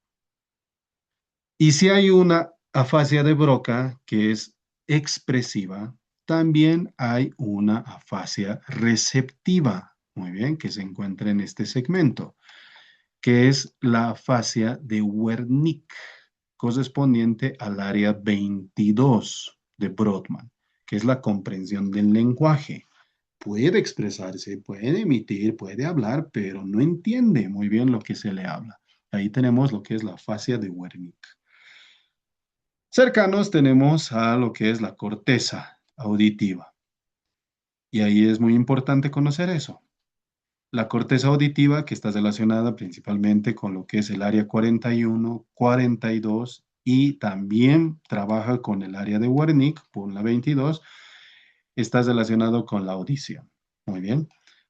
Y si hay una afasia de Broca que es expresiva, también hay una afasia receptiva, muy bien, que se encuentra en este segmento, que es la afasia de Wernicke, correspondiente al área 22 de Brodmann, que es la comprensión del lenguaje. Puede expresarse, puede emitir, puede hablar, pero no entiende muy bien lo que se le habla. Ahí tenemos lo que es la afasia de Wernicke. Cercanos tenemos a lo que es la corteza auditiva. Y ahí es muy importante conocer eso. La corteza auditiva, que está relacionada principalmente con lo que es el área 41, 42 y también trabaja con el área de Wernicke, por la 22, está relacionado con la audición. Muy bien.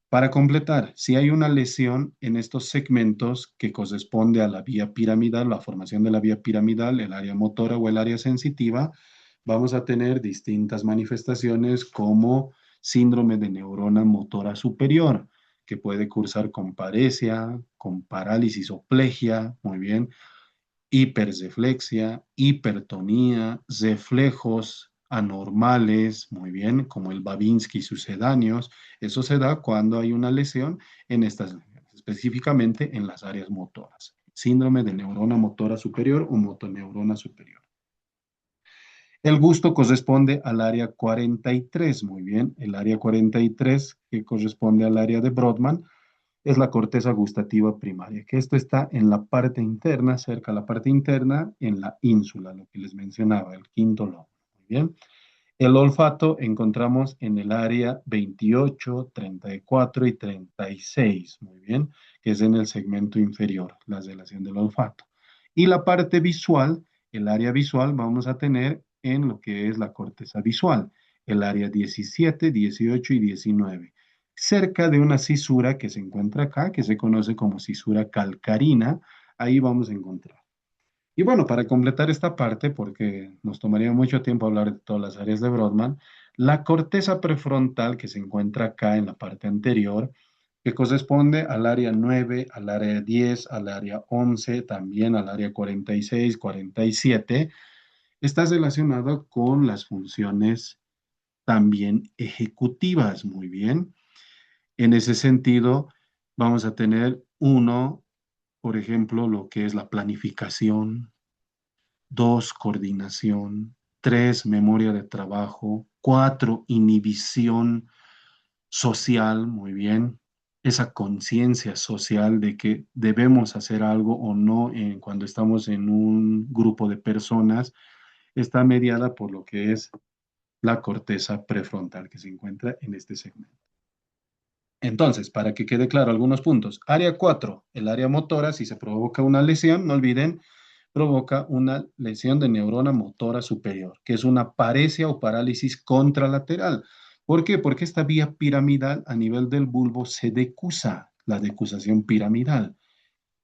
Para completar, si hay una lesión en estos segmentos que corresponde a la vía piramidal, la formación de la vía piramidal, el área motora o el área sensitiva, vamos a tener distintas manifestaciones como síndrome de neurona motora superior, que puede cursar con paresia, con parálisis o plegia, muy bien, hiperreflexia, hipertonía, reflejos anormales, muy bien, como el Babinski y sucedáneos. Eso se da cuando hay una lesión en estas regiones, específicamente en las áreas motoras. Síndrome de neurona motora superior o motoneurona superior. El gusto corresponde al área 43, muy bien. El área 43, que corresponde al área de Brodmann, es la corteza gustativa primaria, que esto está en la parte interna, cerca de la parte interna, en la ínsula, lo que les mencionaba, el quinto lobo. Muy bien. El olfato encontramos en el área 28, 34 y 36, muy bien, que es en el segmento inferior, la relación del olfato. Y la parte visual, el área visual, vamos a tener en lo que es la corteza visual, el área 17, 18 y 19, cerca de una cisura que se encuentra acá, que se conoce como cisura calcarina, ahí vamos a encontrar. Y bueno, para completar esta parte, porque nos tomaría mucho tiempo hablar de todas las áreas de Brodmann, la corteza prefrontal que se encuentra acá en la parte anterior, que corresponde al área 9, al área 10, al área 11, también al área 46, 47, está relacionado con las funciones también ejecutivas, muy bien. En ese sentido, vamos a tener uno, por ejemplo, lo que es la planificación, dos, coordinación, tres, memoria de trabajo, cuatro, inhibición social, muy bien, esa conciencia social de que debemos hacer algo o no cuando estamos en un grupo de personas, está mediada por lo que es la corteza prefrontal que se encuentra en este segmento. Entonces, para que quede claro algunos puntos, área 4, el área motora, si se provoca una lesión, no olviden, provoca una lesión de neurona motora superior, que es una paresia o parálisis contralateral. ¿Por qué? Porque esta vía piramidal a nivel del bulbo se decusa, la decusación piramidal.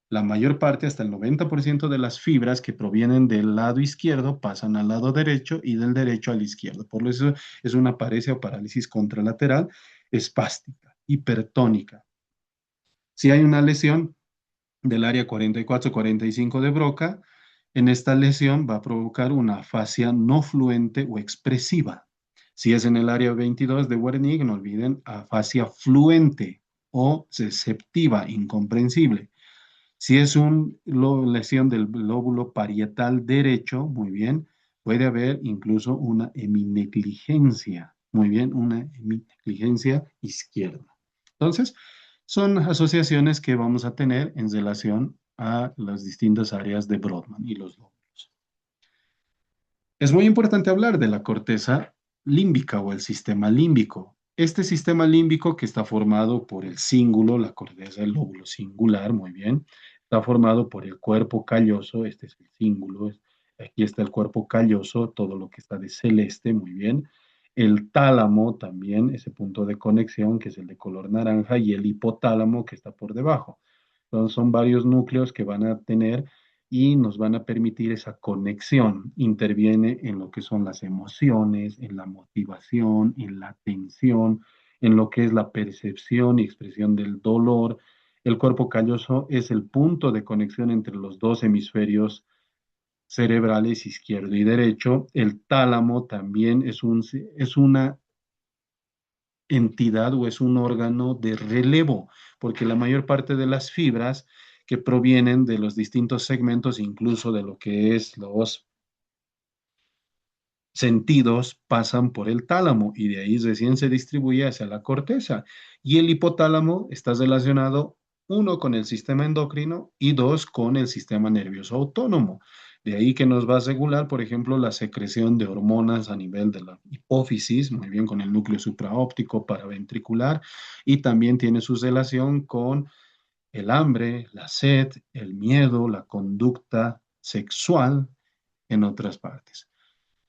La mayor parte, hasta el 90% de las fibras que provienen del lado izquierdo pasan al lado derecho y del derecho al izquierdo. Por eso es una paresia o parálisis contralateral espástica, hipertónica. Si hay una lesión del área 44-45 de Broca, en esta lesión va a provocar una afasia no fluente o expresiva. Si es en el área 22 de Wernicke, no olviden afasia fluente o receptiva, incomprensible. Si es una lesión del lóbulo parietal derecho, muy bien, puede haber incluso una heminegligencia, muy bien, una heminegligencia izquierda. Entonces, son asociaciones que vamos a tener en relación a las distintas áreas de Brodmann y los lóbulos. Es muy importante hablar de la corteza límbica o el sistema límbico. Este sistema límbico que está formado por el cíngulo, la corteza del lóbulo singular, muy bien, está formado por el cuerpo calloso, este es el cíngulo, aquí está el cuerpo calloso, todo lo que está de celeste, muy bien. El tálamo también, ese punto de conexión que es el de color naranja, y el hipotálamo que está por debajo. Entonces son varios núcleos que van a tener y nos van a permitir esa conexión. Interviene en lo que son las emociones, en la motivación, en la atención, en lo que es la percepción y expresión del dolor. El cuerpo calloso es el punto de conexión entre los dos hemisferios cerebrales, izquierdo y derecho. El tálamo también es una entidad o es un órgano de relevo, porque la mayor parte de las fibras que provienen de los distintos segmentos, incluso de lo que es los sentidos, pasan por el tálamo y de ahí recién se distribuye hacia la corteza. Y el hipotálamo está relacionado, uno, con el sistema endocrino y dos, con el sistema nervioso autónomo. De ahí que nos va a regular, por ejemplo, la secreción de hormonas a nivel de la hipófisis, muy bien con el núcleo supraóptico paraventricular, y también tiene su relación con el hambre, la sed, el miedo, la conducta sexual, en otras partes.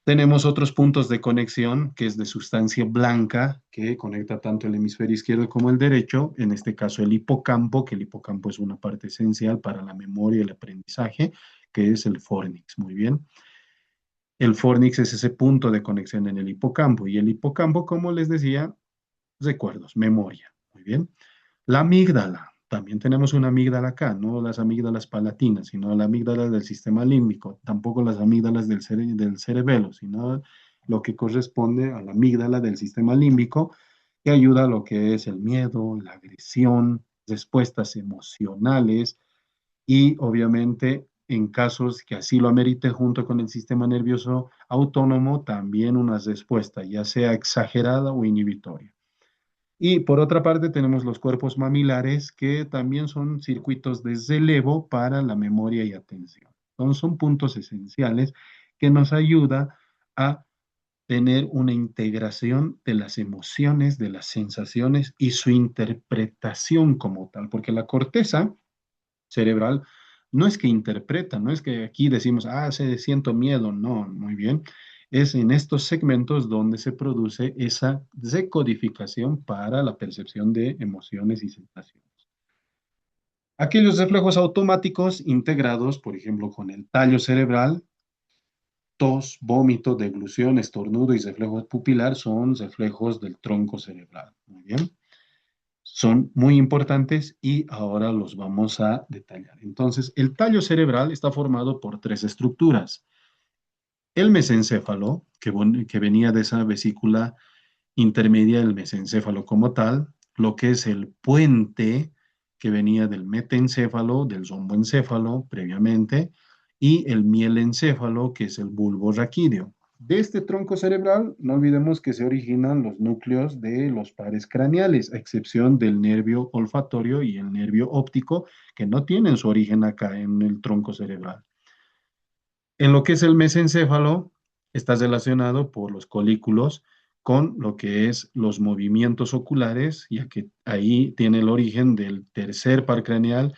Tenemos otros puntos de conexión, que es de sustancia blanca, que conecta tanto el hemisferio izquierdo como el derecho, en este caso el hipocampo, que el hipocampo es una parte esencial para la memoria y el aprendizaje, que es el fornix. Muy bien. El fornix es ese punto de conexión en el hipocampo, y el hipocampo, como les decía, recuerdos, memoria. Muy bien. La amígdala. También tenemos una amígdala acá, no las amígdalas palatinas, sino la amígdala del sistema límbico, tampoco las amígdalas del cerebelo, sino lo que corresponde a la amígdala del sistema límbico, que ayuda a lo que es el miedo, la agresión, respuestas emocionales y obviamente en casos que así lo amerite junto con el sistema nervioso autónomo, también una respuesta, ya sea exagerada o inhibitoria. Y por otra parte tenemos los cuerpos mamilares que también son circuitos de relevo para la memoria y atención. Entonces son puntos esenciales que nos ayuda a tener una integración de las emociones, de las sensaciones y su interpretación como tal, porque la corteza cerebral no es que interpreta, no es que aquí decimos, siento miedo, no, muy bien. Es en estos segmentos donde se produce esa decodificación para la percepción de emociones y sensaciones. Aquellos reflejos automáticos integrados, por ejemplo, con el tallo cerebral, tos, vómito, deglución, estornudo y reflejo pupilar son reflejos del tronco cerebral. Muy bien. Son muy importantes y ahora los vamos a detallar. Entonces, el tallo cerebral está formado por tres estructuras. El mesencéfalo, que venía de esa vesícula intermedia del mesencéfalo como tal, lo que es el puente, que venía del metencéfalo, del zomboencéfalo previamente, y el mielencéfalo, que es el bulbo raquídeo. De este tronco cerebral, no olvidemos que se originan los núcleos de los pares craneales, a excepción del nervio olfatorio y el nervio óptico, que no tienen su origen acá en el tronco cerebral. En lo que es el mesencéfalo, está relacionado por los colículos con lo que es los movimientos oculares, ya que ahí tiene el origen del tercer par craneal,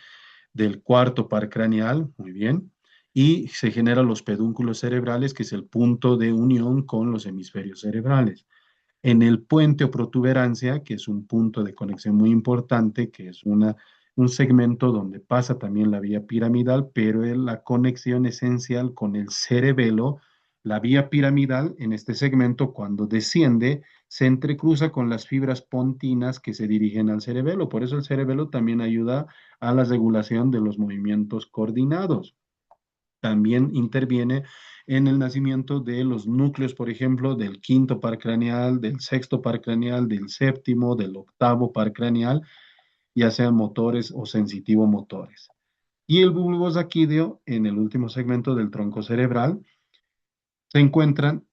del cuarto par craneal, muy bien, y se generan los pedúnculos cerebrales, que es el punto de unión con los hemisferios cerebrales. En el puente o protuberancia, que es un punto de conexión muy importante, que es un segmento donde pasa también la vía piramidal, pero es la conexión esencial con el cerebelo. La vía piramidal en este segmento, cuando desciende, se entrecruza con las fibras pontinas que se dirigen al cerebelo. Por eso el cerebelo también ayuda a la regulación de los movimientos coordinados. También interviene en el nacimiento de los núcleos, por ejemplo, del quinto par craneal, del sexto par craneal, del séptimo, del octavo par craneal, ya sean motores o sensitivo-motores. Y el bulbo raquídeo, en el último segmento del tronco cerebral, se encuentran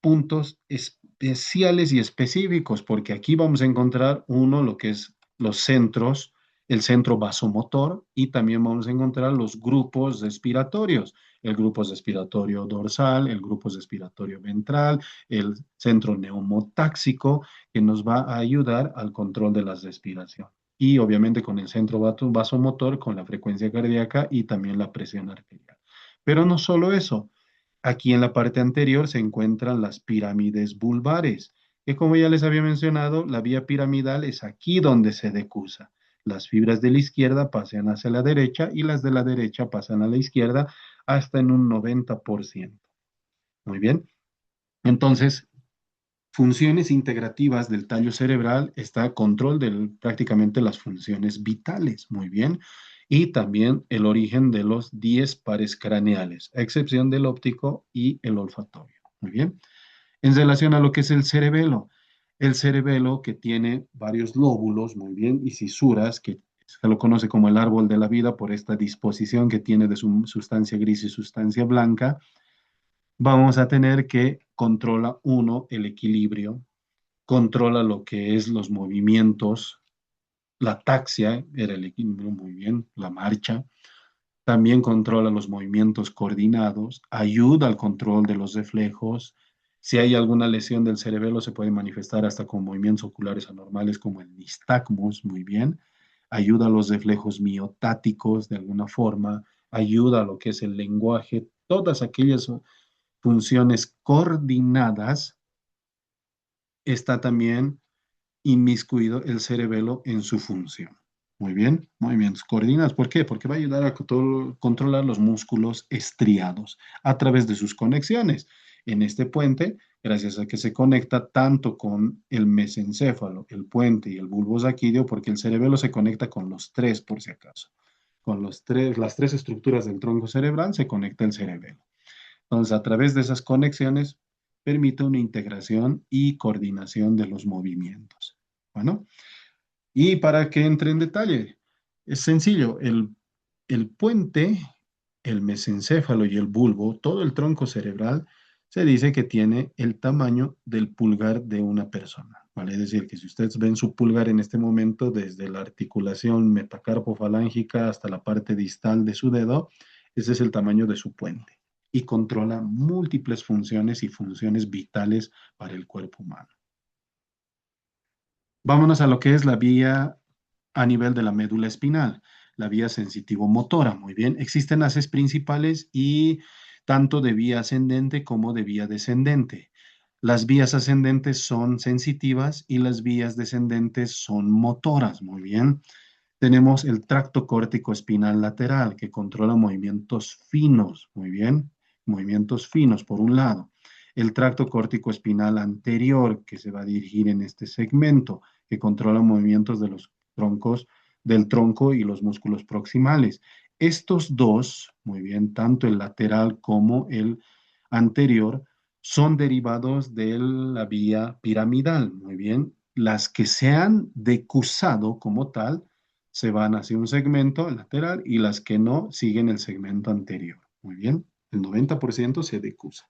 puntos especiales y específicos, porque aquí vamos a encontrar uno, lo que es los centros, el centro vasomotor y también vamos a encontrar los grupos respiratorios, el grupo respiratorio dorsal, el grupo respiratorio ventral, el centro neumotáxico, que nos va a ayudar al control de la respiración. Y obviamente con el centro vasomotor, con la frecuencia cardíaca y también la presión arterial. Pero no solo eso, aquí en la parte anterior se encuentran las pirámides vulvares, que como ya les había mencionado, la vía piramidal es aquí donde se decusa. Las fibras de la izquierda pasan hacia la derecha y las de la derecha pasan a la izquierda hasta en un 90%. Muy bien. Entonces, funciones integrativas del tallo cerebral está control de prácticamente las funciones vitales, muy bien, y también el origen de los 10 pares craneales, a excepción del óptico y el olfatorio, muy bien. En relación a lo que es el cerebelo que tiene varios lóbulos, muy bien, y cisuras, que se lo conoce como el árbol de la vida por esta disposición que tiene de su sustancia gris y sustancia blanca, vamos a tener que controla uno el equilibrio, controla lo que es los movimientos, la taxia era el equilibrio, muy bien, la marcha, también controla los movimientos coordinados, ayuda al control de los reflejos. Si hay alguna lesión del cerebelo, se puede manifestar hasta con movimientos oculares anormales como el nistagmus, muy bien. Ayuda a los reflejos miotáticos de alguna forma, ayuda a lo que es el lenguaje, todas aquellas funciones coordinadas, está también inmiscuido el cerebelo en su función. Muy bien, movimientos coordinados. ¿Por qué? Porque va a ayudar a controlar los músculos estriados a través de sus conexiones. En este puente, gracias a que se conecta tanto con el mesencéfalo, el puente y el bulbo saquídeo, porque el cerebelo se conecta con los tres, por si acaso. Con las tres estructuras del tronco cerebral se conecta el cerebelo. Entonces, a través de esas conexiones, permite una integración y coordinación de los movimientos. Bueno, y para que entre en detalle, es sencillo, el puente, el mesencéfalo y el bulbo, todo el tronco cerebral, se dice que tiene el tamaño del pulgar de una persona. ¿Vale? Es decir, que si ustedes ven su pulgar en este momento, desde la articulación metacarpofalángica hasta la parte distal de su dedo, ese es el tamaño de su puente y controla múltiples funciones y funciones vitales para el cuerpo humano. Vámonos a lo que es la vía a nivel de la médula espinal, la vía sensitivo-motora. Muy bien, existen haces principales y tanto de vía ascendente como de vía descendente. Las vías ascendentes son sensitivas y las vías descendentes son motoras. Muy bien. Tenemos el tracto córtico espinal lateral que controla movimientos finos. Muy bien. Movimientos finos por un lado. El tracto córtico espinal anterior que se va a dirigir en este segmento que controla movimientos de los troncos, del tronco y los músculos proximales. Estos dos, muy bien, tanto el lateral como el anterior, son derivados de la vía piramidal, muy bien. Las que se han decusado como tal se van hacia un segmento lateral y las que no siguen el segmento anterior. Muy bien, el 90% se decusa.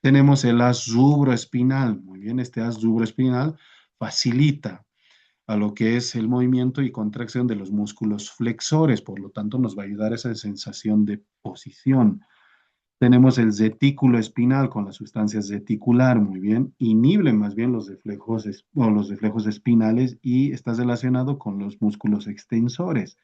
Tenemos el haz rubroespinal. Muy bien, este haz rubroespinal facilita a lo que es el movimiento y contracción de los músculos flexores, por lo tanto nos va a ayudar a esa sensación de posición. Tenemos el retículo espinal con la sustancia reticular, muy bien, inhibe más bien los reflejos, o los reflejos espinales y está relacionado con los músculos extensores.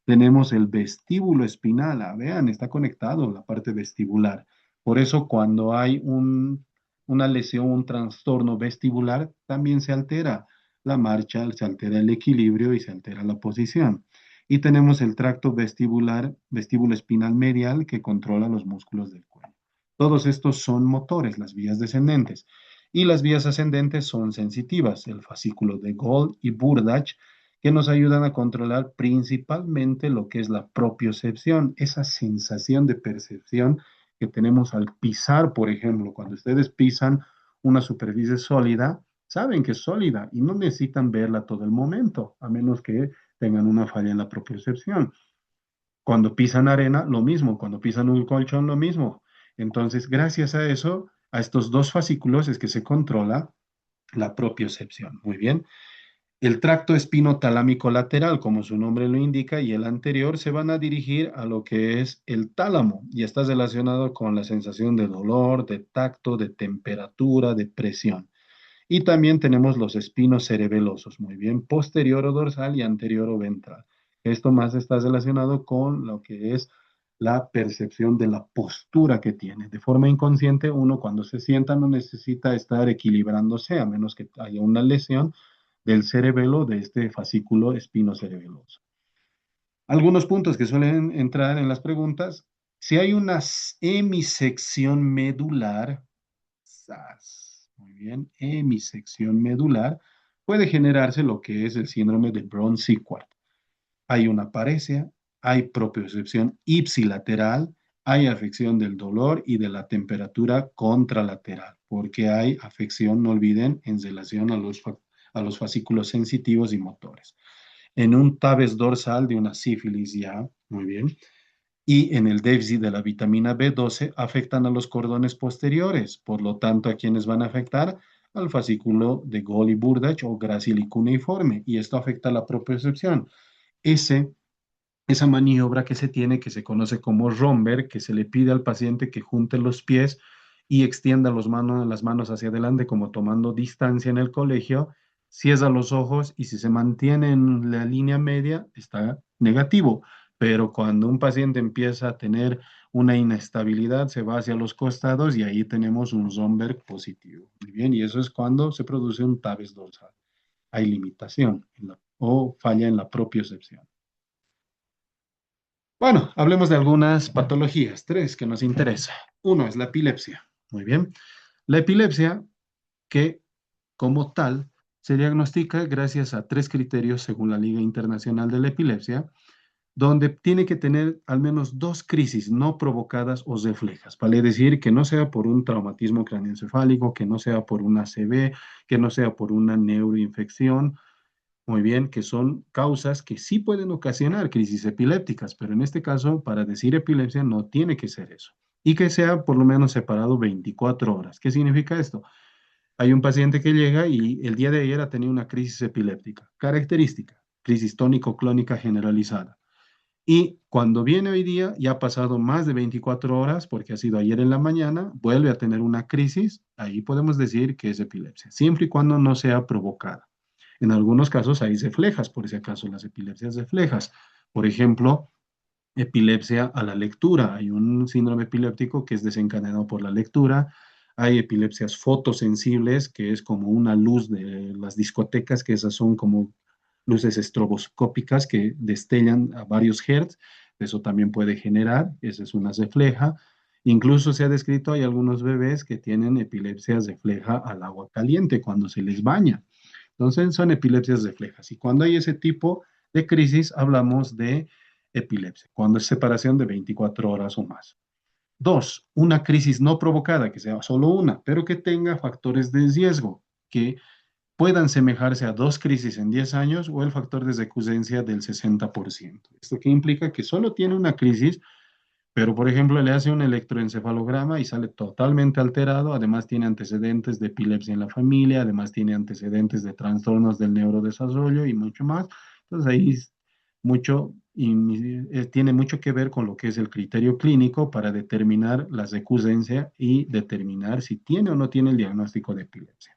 Tenemos el vestíbulo espinal, vean, está conectado la parte vestibular. Por eso cuando hay una lesión, un trastorno vestibular, también se altera la marcha, se altera el equilibrio y se altera la posición. Y tenemos el tracto vestibular, vestíbulo espinal medial que controla los músculos del cuello. Todos estos son motores, las vías descendentes. Y las vías ascendentes son sensitivas, el fascículo de Gold y Burdach, que nos ayudan a controlar principalmente lo que es la propiocepción, esa sensación de percepción que tenemos al pisar, por ejemplo, cuando ustedes pisan una superficie sólida, saben que es sólida y no necesitan verla todo el momento, a menos que tengan una falla en la propiocepción. Cuando pisan arena, lo mismo. Cuando pisan un colchón, lo mismo. Entonces, gracias a eso, a estos dos fascículos es que se controla la propiocepción. Muy bien. El tracto espinotalámico lateral, como su nombre lo indica, y el anterior se van a dirigir a lo que es el tálamo y está relacionado con la sensación de dolor, de tacto, de temperatura, de presión. Y también tenemos los espinos cerebelosos, muy bien, posterior o dorsal y anterior o ventral. Esto más está relacionado con lo que es la percepción de la postura que tiene. De forma inconsciente, uno cuando se sienta no necesita estar equilibrándose, a menos que haya una lesión del cerebelo de este fascículo espinocerebeloso. Algunos puntos que suelen entrar en las preguntas. Si hay una hemisección medular, SAS. Muy bien, hemisección medular, puede generarse lo que es el síndrome de Brown-Séquard. Hay una paresia, hay propiocepción ipsilateral, hay afección del dolor y de la temperatura contralateral, porque hay afección, no olviden, en relación a los fascículos sensitivos y motores. En un tabes dorsal de una sífilis ya, muy bien, y en el déficit de la vitamina B12 afectan a los cordones posteriores, por lo tanto, ¿a quienes van a afectar? Al fascículo de Golgi-Burdach o Gracili cuneiforme, y esto afecta a la propiocepción. Ese, esa maniobra que se tiene, que se conoce como Romberg, que se le pide al paciente que junte los pies y extienda las manos hacia adelante, como tomando distancia en el colegio, cierra los ojos y si se mantiene en la línea media, está negativo. Pero cuando un paciente empieza a tener una inestabilidad, se va hacia los costados y ahí tenemos un Romberg positivo. Muy bien, y eso es cuando se produce un tabes dorsal. Hay limitación o falla en la propiocepción. Bueno, hablemos de algunas patologías, tres que nos interesa. Uno es la epilepsia. Muy bien. La epilepsia, que como tal se diagnostica gracias a tres criterios según la Liga Internacional de la Epilepsia, donde tiene que tener al menos dos crisis no provocadas o reflejas. Vale decir que no sea por un traumatismo craneoencefálico, que no sea por una ACV, que no sea por una neuroinfección. Muy bien, que son causas que sí pueden ocasionar crisis epilépticas, pero en este caso, para decir epilepsia, no tiene que ser eso. Y que sea por lo menos separado 24 horas. ¿Qué significa esto? Hay un paciente que llega y el día de ayer ha tenido una crisis epiléptica. Característica, crisis tónico-clónica generalizada. Y cuando viene hoy día, ya ha pasado más de 24 horas, porque ha sido ayer en la mañana, vuelve a tener una crisis, ahí podemos decir que es epilepsia, siempre y cuando no sea provocada. En algunos casos hay reflejas, por si acaso, las epilepsias reflejas. Por ejemplo, epilepsia a la lectura. Hay un síndrome epiléptico que es desencadenado por la lectura. Hay epilepsias fotosensibles, que es como una luz de las discotecas, que esas son como luces estroboscópicas que destellan a varios hertz. Eso también puede generar, esa es una refleja. Incluso se ha descrito, hay algunos bebés que tienen epilepsias refleja al agua caliente cuando se les baña. Entonces son epilepsias reflejas. Y cuando hay ese tipo de crisis, hablamos de epilepsia, cuando es separación de 24 horas o más. Dos, una crisis no provocada, que sea solo una, pero que tenga factores de riesgo, que puedan semejarse a dos crisis en 10 años o el factor de recurrencia del 60%. Esto que implica que solo tiene una crisis, pero por ejemplo le hace un electroencefalograma y sale totalmente alterado, además tiene antecedentes de epilepsia en la familia, además tiene antecedentes de trastornos del neurodesarrollo y mucho más. Entonces ahí mucho, tiene mucho que ver con lo que es el criterio clínico para determinar la recurrencia y determinar si tiene o no tiene el diagnóstico de epilepsia.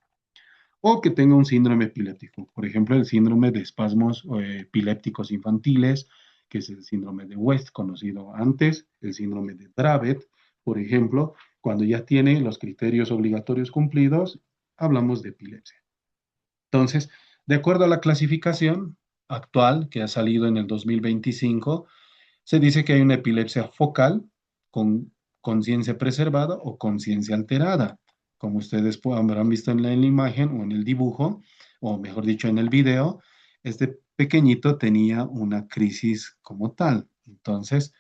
O que tenga un síndrome epiléptico, por ejemplo, el síndrome de espasmos epilépticos infantiles, que es el síndrome de West, conocido antes, el síndrome de Dravet, por ejemplo, cuando ya tiene los criterios obligatorios cumplidos, hablamos de epilepsia. Entonces, de acuerdo a la clasificación actual que ha salido en el 2025, se dice que hay una epilepsia focal con conciencia preservada o conciencia alterada. Como ustedes habrán visto en la imagen o en el dibujo, o mejor dicho, en el video, este pequeñito tenía una crisis como tal. Entonces,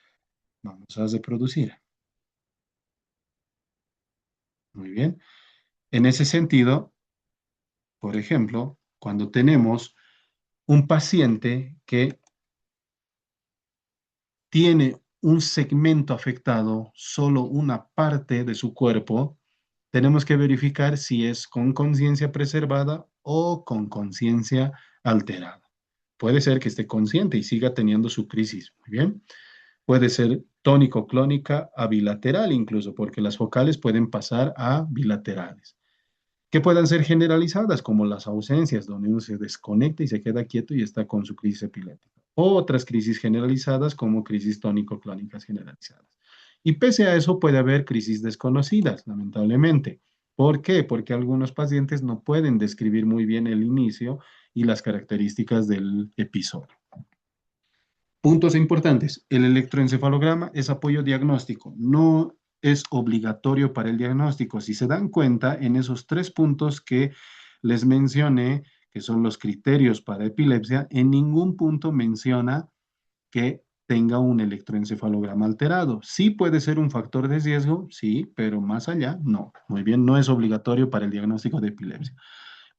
vamos a reproducir. Muy bien. En ese sentido, por ejemplo, cuando tenemos un paciente que tiene un segmento afectado, solo una parte de su cuerpo, tenemos que verificar si es con conciencia preservada o con conciencia alterada. Puede ser que esté consciente y siga teniendo su crisis. Muy bien. Puede ser tónico-clónica a bilateral incluso, porque las focales pueden pasar a bilaterales. Que puedan ser generalizadas, como las ausencias, donde uno se desconecta y se queda quieto y está con su crisis epiléptica. O otras crisis generalizadas, como crisis tónico-clónicas generalizadas. Y pese a eso, puede haber crisis desconocidas, lamentablemente. ¿Por qué? Porque algunos pacientes no pueden describir muy bien el inicio y las características del episodio. Puntos importantes. El electroencefalograma es apoyo diagnóstico, no es obligatorio para el diagnóstico. Si se dan cuenta, en esos tres puntos que les mencioné, que son los criterios para epilepsia, en ningún punto menciona que tenga un electroencefalograma alterado. Sí puede ser un factor de riesgo, sí, pero más allá, no. Muy bien, no es obligatorio para el diagnóstico de epilepsia.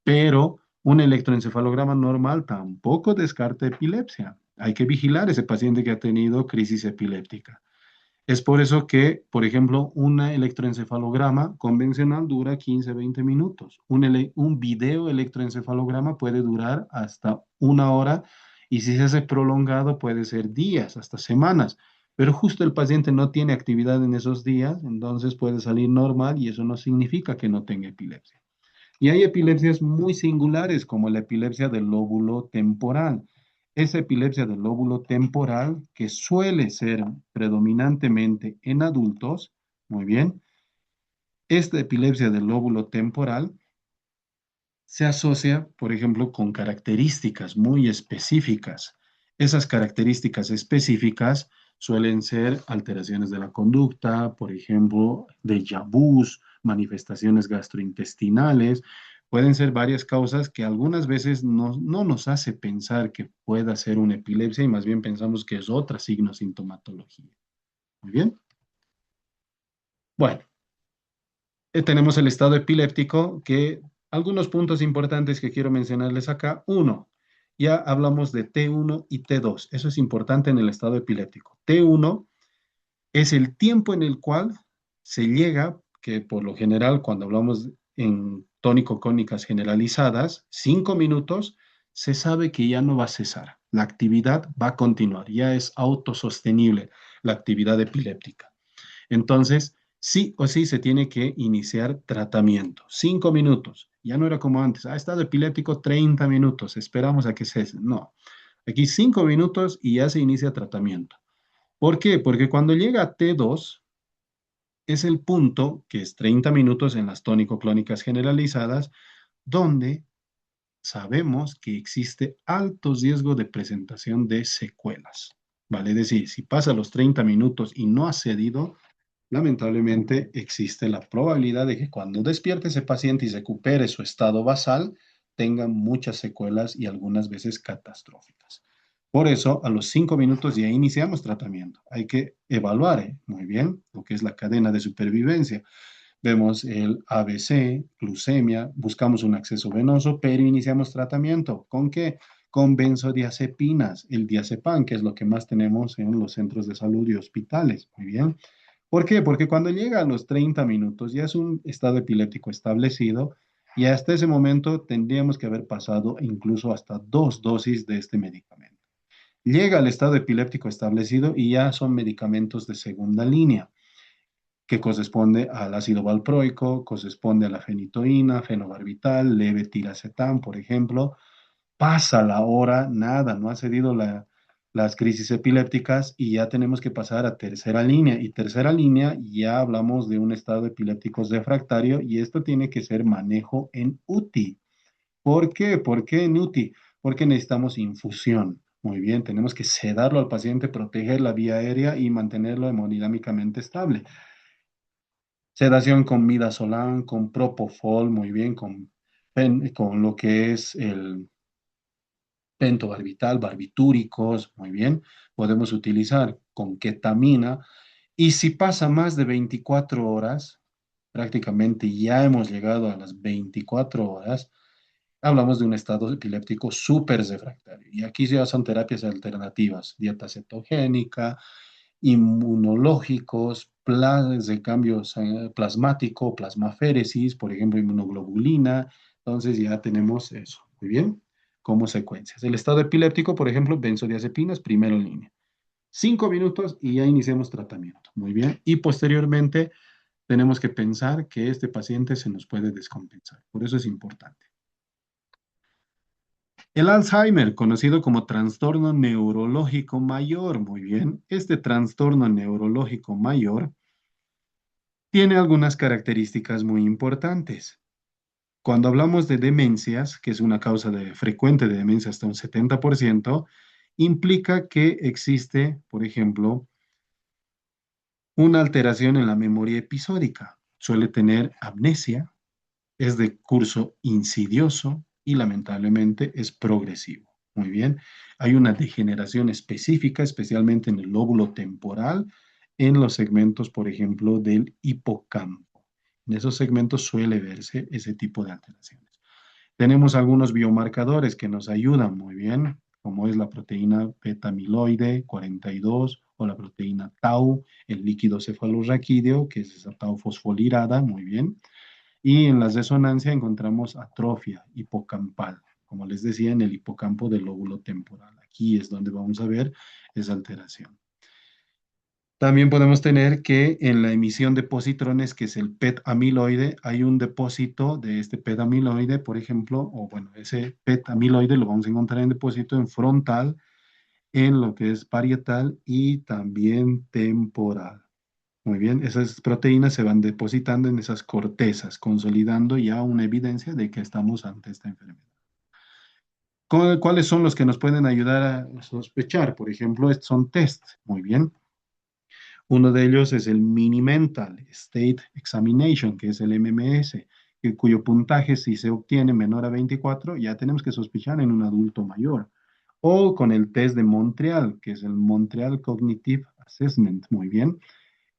Pero un electroencefalograma normal tampoco descarta epilepsia. Hay que vigilar ese paciente que ha tenido crisis epiléptica. Es por eso que, por ejemplo, un electroencefalograma convencional dura 15-20 minutos. Un video electroencefalograma puede durar hasta 1 hora y si se hace prolongado puede ser días, hasta semanas. Pero justo el paciente no tiene actividad en esos días, entonces puede salir normal y eso no significa que no tenga epilepsia. Y hay epilepsias muy singulares, como la epilepsia del lóbulo temporal. Esa epilepsia del lóbulo temporal, que suele ser predominantemente en adultos, muy bien, esta epilepsia del lóbulo temporal se asocia, por ejemplo, con características muy específicas. Esas características específicas suelen ser alteraciones de la conducta, por ejemplo, déjà vus, manifestaciones gastrointestinales. Pueden ser varias causas que algunas veces no nos hace pensar que pueda ser una epilepsia y más bien pensamos que es otra signo sintomatología. Muy bien. Bueno, tenemos el estado epiléptico, que algunos puntos importantes que quiero mencionarles acá. Uno, ya hablamos de T1 y T2. Eso es importante en el estado epiléptico. T1 es el tiempo en el cual se llega, que por lo general cuando hablamos en tónico-cónicas generalizadas, 5 minutos, se sabe que ya no va a cesar. La actividad va a continuar, ya es autosostenible la actividad epiléptica. Entonces, sí o sí se tiene que iniciar tratamiento. 5 minutos. Ya no era como antes. Ha estado epiléptico 30 minutos. Esperamos a que cese. No. Aquí 5 minutos y ya se inicia tratamiento. ¿Por qué? Porque cuando llega a T2 es el punto, que es 30 minutos en las tónico-clónicas generalizadas, donde sabemos que existe alto riesgo de presentación de secuelas. Vale, es decir, si pasa los 30 minutos y no ha cedido, lamentablemente existe la probabilidad de que cuando despierte ese paciente y recupere su estado basal, tenga muchas secuelas y algunas veces catastróficas. Por eso, a los 5 minutos ya iniciamos tratamiento. Hay que evaluar muy bien lo que es la cadena de supervivencia. Vemos el ABC, glucemia, buscamos un acceso venoso, pero iniciamos tratamiento. ¿Con qué? Con benzodiazepinas, el diazepam, que es lo que más tenemos en los centros de salud y hospitales. Muy bien. ¿Por qué? Porque cuando llega a los 30 minutos ya es un estado epiléptico establecido y hasta ese momento tendríamos que haber pasado incluso hasta 2 dosis de este medicamento. Llega al estado epiléptico establecido y ya son medicamentos de segunda línea, que corresponde al ácido valproico, corresponde a la fenitoína, fenobarbital, levetiracetam, por ejemplo. Pasa la hora, nada, no ha cedido las crisis epilépticas y ya tenemos que pasar a tercera línea. Y tercera línea ya hablamos de un estado epiléptico refractario y esto tiene que ser manejo en UTI. ¿Por qué? ¿Por qué en UTI? Porque necesitamos infusión. Muy bien, tenemos que sedarlo al paciente, proteger la vía aérea y mantenerlo hemodinámicamente estable. Sedación con midazolam, con propofol, muy bien, con lo que es el pentobarbital, barbitúricos, muy bien. Podemos utilizar con ketamina. Y si pasa más de 24 horas, prácticamente ya hemos llegado a las 24 horas, hablamos de un estado epiléptico súper refractario. Y aquí ya son terapias alternativas, dieta cetogénica, inmunológicos, de cambio plasmático, plasmaféresis, por ejemplo, inmunoglobulina, Entonces ya tenemos eso. Muy bien. Como secuencias. El estado epiléptico, por ejemplo, benzodiazepinas, primero en línea. 5 minutos y ya iniciamos tratamiento. Muy bien. Y posteriormente tenemos que pensar que este paciente se nos puede descompensar. Por eso es importante. El Alzheimer, conocido como trastorno neurológico mayor, muy bien, este trastorno neurológico mayor tiene algunas características muy importantes. Cuando hablamos de demencias, que es una causa frecuente de demencia hasta un 70%, implica que existe, por ejemplo, una alteración en la memoria episódica. Suele tener amnesia, es de curso insidioso y lamentablemente es progresivo. Muy bien, hay una degeneración específica, especialmente en el lóbulo temporal, en los segmentos, por ejemplo, del hipocampo. En esos segmentos suele verse ese tipo de alteraciones. Tenemos algunos biomarcadores que nos ayudan muy bien, como es la proteína beta-amiloide 42 o la proteína tau, el líquido cefalorraquídeo, que es esa tau fosfolirada, muy bien. Y en las resonancias encontramos atrofia hipocampal, como les decía, en el hipocampo del lóbulo temporal. Aquí es donde vamos a ver esa alteración. También podemos tener que en la emisión de positrones, que es el PET amiloide, hay un depósito de este PET amiloide, por ejemplo, o bueno, ese PET amiloide lo vamos a encontrar en depósito en frontal, en lo que es parietal y también temporal. Muy bien, esas proteínas se van depositando en esas cortezas, consolidando ya una evidencia de que estamos ante esta enfermedad. ¿Cuáles son los que nos pueden ayudar a sospechar? Por ejemplo, estos son test. Muy bien. Uno de ellos es el Mini Mental State Examination, que es el MMS, cuyo puntaje, si se obtiene menor a 24, ya tenemos que sospechar en un adulto mayor. O con el test de Montreal, que es el Montreal Cognitive Assessment. Muy bien.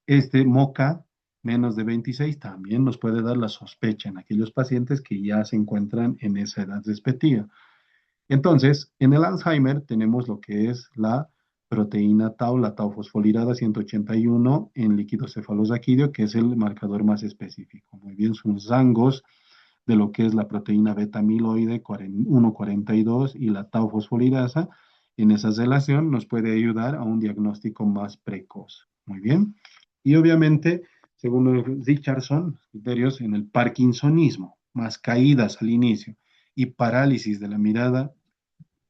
Este MOCA, menos de 26, también nos puede dar la sospecha en aquellos pacientes que ya se encuentran en esa edad respectiva. Entonces, en el Alzheimer tenemos lo que es la proteína tau, la tau fosfolirada 181 en líquido cefalorraquídeo, que es el marcador más específico. Muy bien, son rangos de lo que es la proteína beta amiloide 1,42 y la tau fosfolirasa. En esa relación nos puede ayudar a un diagnóstico más precoz. Muy bien. Y obviamente, según Richardson, criterios en el parkinsonismo, más caídas al inicio y parálisis de la mirada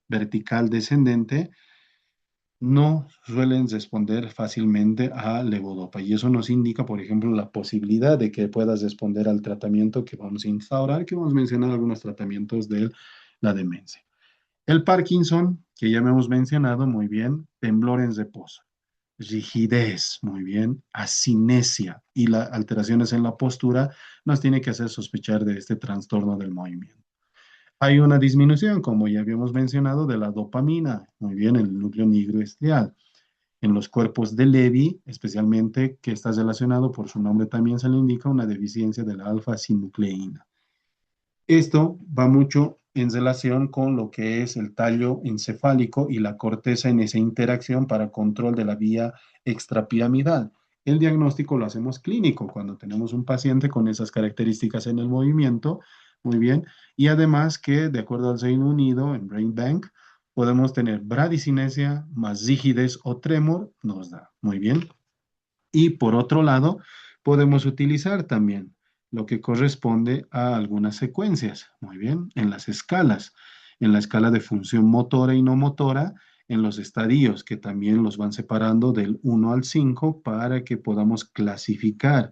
vertical descendente, no suelen responder fácilmente a levodopa. Y eso nos indica, por ejemplo, la posibilidad de que puedas responder al tratamiento que vamos a instaurar, que vamos a mencionar algunos tratamientos de la demencia. El Parkinson, que ya hemos mencionado muy bien, temblor en reposo, rigidez, muy bien, asinesia y las alteraciones en la postura nos tiene que hacer sospechar de este trastorno del movimiento. Hay una disminución, como ya habíamos mencionado, de la dopamina, muy bien, en el núcleo nigroestrial. En los cuerpos de Levy, especialmente, que está relacionado, por su nombre también se le indica, una deficiencia de la alfa-sinucleína. Esto va mucho en relación con lo que es el tallo encefálico y la corteza en esa interacción para control de la vía extrapiramidal. El diagnóstico lo hacemos clínico cuando tenemos un paciente con esas características en el movimiento, muy bien, y además que de acuerdo al Reino Unido, en Brain Bank, podemos tener bradicinesia más rigidez o tremor, nos da, muy bien. Y por otro lado, podemos utilizar también lo que corresponde a algunas secuencias, muy bien, en las escalas, en la escala de función motora y no motora, en los estadios que también los van separando del 1 al 5 para que podamos clasificar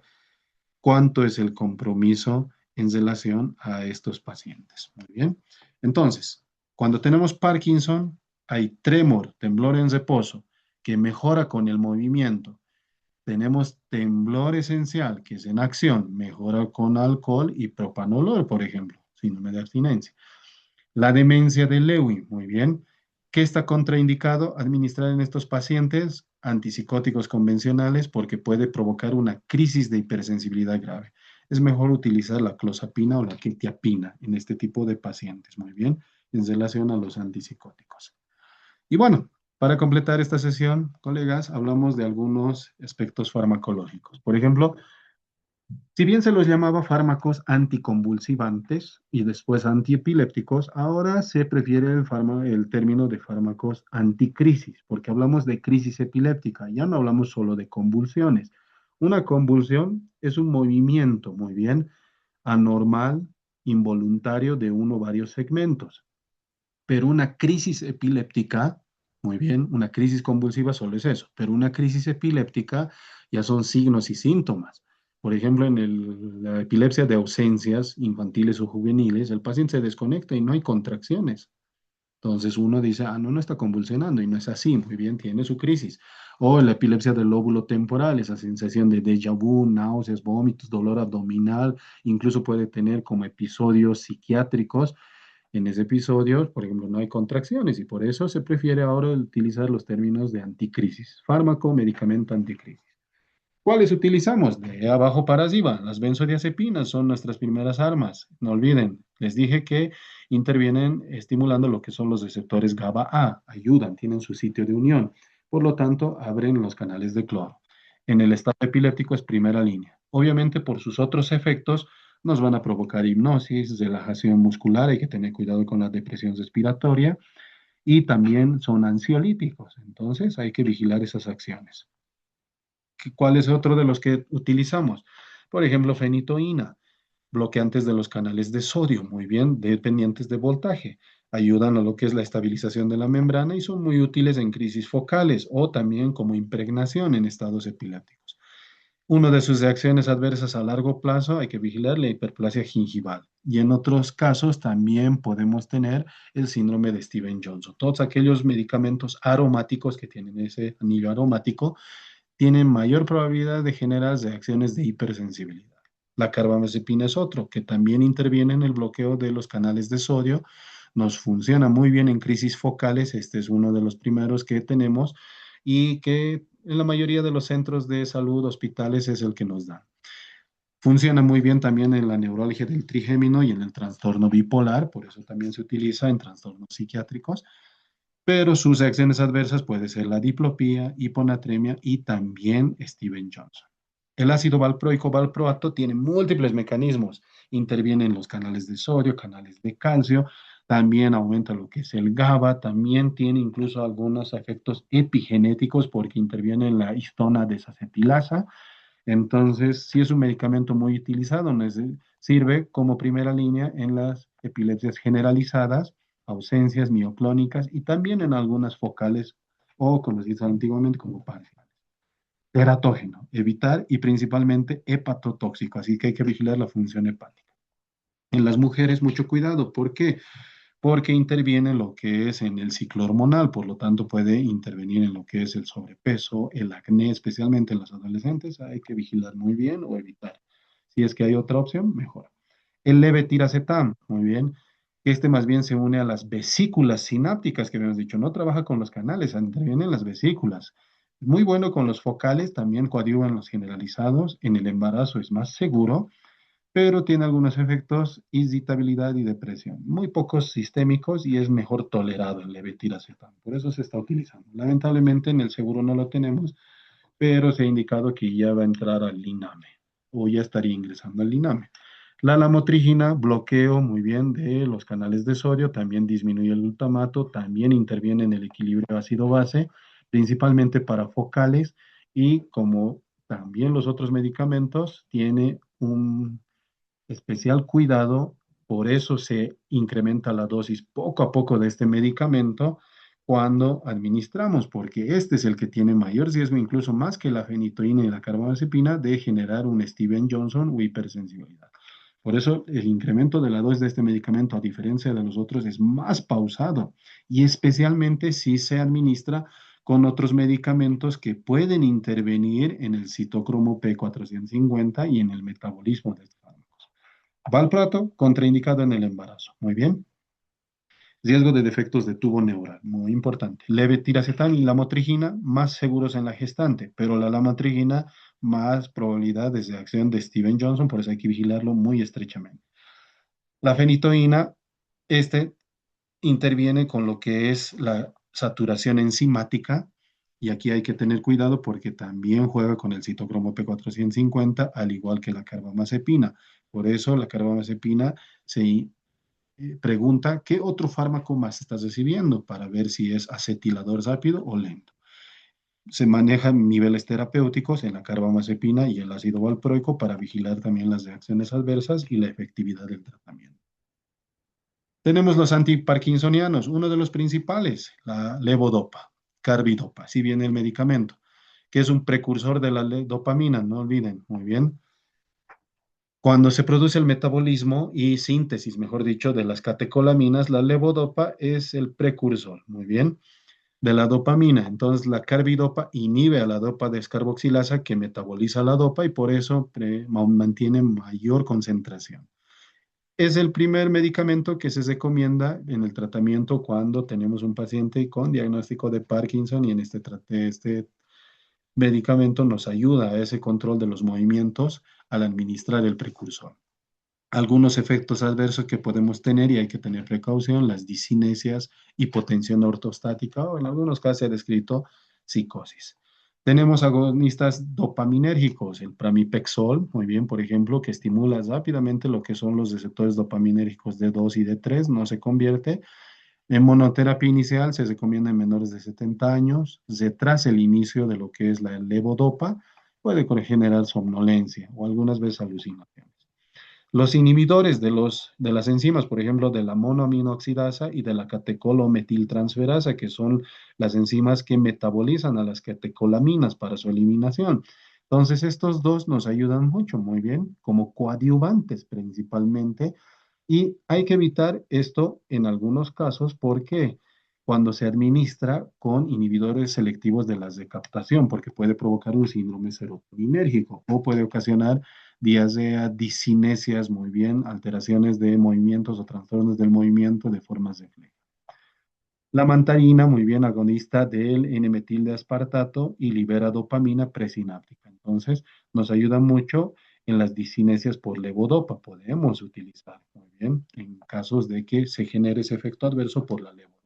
cuánto es el compromiso en relación a estos pacientes. Muy bien. Entonces, cuando tenemos Parkinson, hay tremor, temblor en reposo, que mejora con el movimiento. Tenemos temblor esencial, que es en acción, mejora con alcohol y propanolol, por ejemplo, síndrome de abstinencia. La demencia de Lewy, muy bien. ¿Qué está contraindicado administrar en estos pacientes? Antipsicóticos convencionales porque puede provocar una crisis de hipersensibilidad grave. Es mejor utilizar la clozapina o la quetiapina en este tipo de pacientes, muy bien, en relación a los antipsicóticos. Y bueno, para completar esta sesión, colegas, hablamos de algunos aspectos farmacológicos. Por ejemplo, Si bien se los llamaba fármacos anticonvulsivantes y después antiepilépticos, ahora se prefiere el término de fármacos anticrisis, porque hablamos de crisis epiléptica, ya no hablamos solo de convulsiones. Una convulsión es un movimiento, muy bien, anormal, involuntario de uno o varios segmentos. Pero una crisis epiléptica, muy bien, una crisis convulsiva solo es eso, pero una crisis epiléptica ya son signos y síntomas. Por ejemplo, la epilepsia de ausencias infantiles o juveniles, el paciente se desconecta y no hay contracciones. Entonces uno dice, ah, no, no está convulsionando y no es así, muy bien, tiene su crisis. O la epilepsia del lóbulo temporal, esa sensación de déjà vu, náuseas, vómitos, dolor abdominal, incluso puede tener como episodios psiquiátricos. En ese episodio, por ejemplo, no hay contracciones y por eso se prefiere ahora utilizar los términos de anticrisis, fármaco, medicamento anticrisis. ¿Cuáles utilizamos? De abajo para arriba. Las benzodiazepinas son nuestras primeras armas. No olviden, les dije que intervienen estimulando lo que son los receptores GABA-A, ayudan, tienen su sitio de unión. Por lo tanto, abren los canales de cloro. En el estado epiléptico es primera línea. Obviamente, por sus otros efectos, nos van a provocar hipnosis, relajación muscular, hay que tener cuidado con la depresión respiratoria y también son ansiolíticos. Entonces, hay que vigilar esas acciones. ¿Cuál es otro de los que utilizamos? Por ejemplo, fenitoína, bloqueantes de los canales de sodio, muy bien, dependientes de voltaje. Ayudan a lo que es la estabilización de la membrana y son muy útiles en crisis focales o también como impregnación en estados epilépticos. Una de sus reacciones adversas a largo plazo hay que vigilar la hiperplasia gingival. Y en otros casos también podemos tener el síndrome de Steven-Johnson. Todos aquellos medicamentos aromáticos que tienen ese anillo aromático tienen mayor probabilidad de generar reacciones de hipersensibilidad. La carbamazepina es otro, que también interviene en el bloqueo de los canales de sodio. Nos funciona muy bien en crisis focales. Este es uno de los primeros que tenemos y que en la mayoría de los centros de salud, hospitales, es el que nos dan. Funciona muy bien también en la neuralgia del trigémino y en el trastorno bipolar, por eso también se utiliza en trastornos psiquiátricos, pero sus reacciones adversas puede ser la diplopía, hiponatremia y también Steven Johnson. El ácido valproico valproato tiene múltiples mecanismos. Interviene en los canales de sodio, canales de calcio, también aumenta lo que es el GABA, también tiene incluso algunos efectos epigenéticos porque interviene en la histona desacetilasa. Entonces, sí es un medicamento muy utilizado, sirve como primera línea en las epilepsias generalizadas, ausencias mioclónicas y también en algunas focales o conocidas antiguamente como parciales. Teratógeno, evitar y principalmente hepatotóxico, así que hay que vigilar la función hepática. En las mujeres, mucho cuidado. ¿Por qué? Porque interviene en lo que es en el ciclo hormonal, por lo tanto puede intervenir en lo que es el sobrepeso, el acné, especialmente en los adolescentes, hay que vigilar muy bien o evitar. Si es que hay otra opción, mejor. El levetiracetam, muy bien, este más bien se une a las vesículas sinápticas que habíamos dicho, no trabaja con los canales, interviene en las vesículas. Muy bueno con los focales, también coadyuva en los generalizados, en el embarazo es más seguro, pero tiene algunos efectos, irritabilidad y depresión. Muy pocos sistémicos y es mejor tolerado el levetiracetam. Por eso se está utilizando. Lamentablemente en el seguro no lo tenemos, pero se ha indicado que ya va a entrar al INAME o ya estaría ingresando al INAME. La lamotrigina, bloqueo muy bien de los canales de sodio, también disminuye el glutamato, también interviene en el equilibrio ácido-base, principalmente para focales y como también los otros medicamentos, tiene un especial cuidado, por eso se incrementa la dosis poco a poco de este medicamento cuando administramos, porque este es el que tiene mayor riesgo, incluso más que la fenitoína y la carbamazepina, de generar un Steven Johnson o hipersensibilidad. Por eso el incremento de la dosis de este medicamento, a diferencia de los otros, es más pausado y especialmente si se administra con otros medicamentos que pueden intervenir en el citocromo P450 y en el metabolismo de este fármaco. Valproato, contraindicado en el embarazo. Muy bien. Riesgo de defectos de tubo neural, muy importante. Levetiracetam y lamotrigina, más seguros en la gestante, pero la lamotrigina, más probabilidad de reacción de Steven Johnson, por eso hay que vigilarlo muy estrechamente. La fenitoína, este interviene con lo que es la saturación enzimática Y aquí hay que tener cuidado porque también juega con el citocromo P450, al igual que la carbamazepina. Por eso la carbamazepina se pregunta, ¿qué otro fármaco más estás recibiendo? Para ver si es acetilador rápido o lento. Se manejan niveles terapéuticos en la carbamazepina y el ácido valproico para vigilar también las reacciones adversas y la efectividad del tratamiento. Tenemos los antiparkinsonianos, uno de los principales, la levodopa, carbidopa, si viene el medicamento, que es un precursor de la dopamina, no olviden, muy bien. Cuando se produce el metabolismo y síntesis, mejor dicho, de las catecolaminas, la levodopa es el precursor, muy bien, de la dopamina. Entonces, la carbidopa inhibe a la dopa descarboxilasa que metaboliza la dopa y por eso mantiene mayor concentración. Es el primer medicamento que se recomienda en el tratamiento cuando tenemos un paciente con diagnóstico de Parkinson y en este medicamento nos ayuda a ese control de los movimientos al administrar el precursor. Algunos efectos adversos que podemos tener y hay que tener precaución, las discinesias, hipotensión ortostática o en algunos casos se ha descrito psicosis. Tenemos agonistas dopaminérgicos, el pramipexol, muy bien, por ejemplo, que estimula rápidamente lo que son los receptores dopaminérgicos D2 y D3, no se convierte. En monoterapia inicial se recomienda en menores de 70 años, tras el inicio de lo que es la levodopa, puede generar somnolencia o algunas veces alucinaciones. Los inhibidores de las enzimas, por ejemplo, de la monoaminoxidasa y de la catecolometiltransferasa, que son las enzimas que metabolizan a las catecolaminas para su eliminación. Entonces, estos dos nos ayudan mucho, muy bien, como coadyuvantes principalmente, y hay que evitar esto en algunos casos porque cuando se administra con inhibidores selectivos de las de captación, porque puede provocar un síndrome serotoninérgico o puede ocasionar días de discinesias, muy bien, alteraciones de movimientos o trastornos del movimiento de formas de flejo. La mantarina, muy bien, agonista del N-metil de aspartato y libera dopamina presináptica. Entonces, nos ayuda mucho en las discinesias por levodopa. Podemos utilizar, muy bien, en casos de que se genere ese efecto adverso por la levodopa.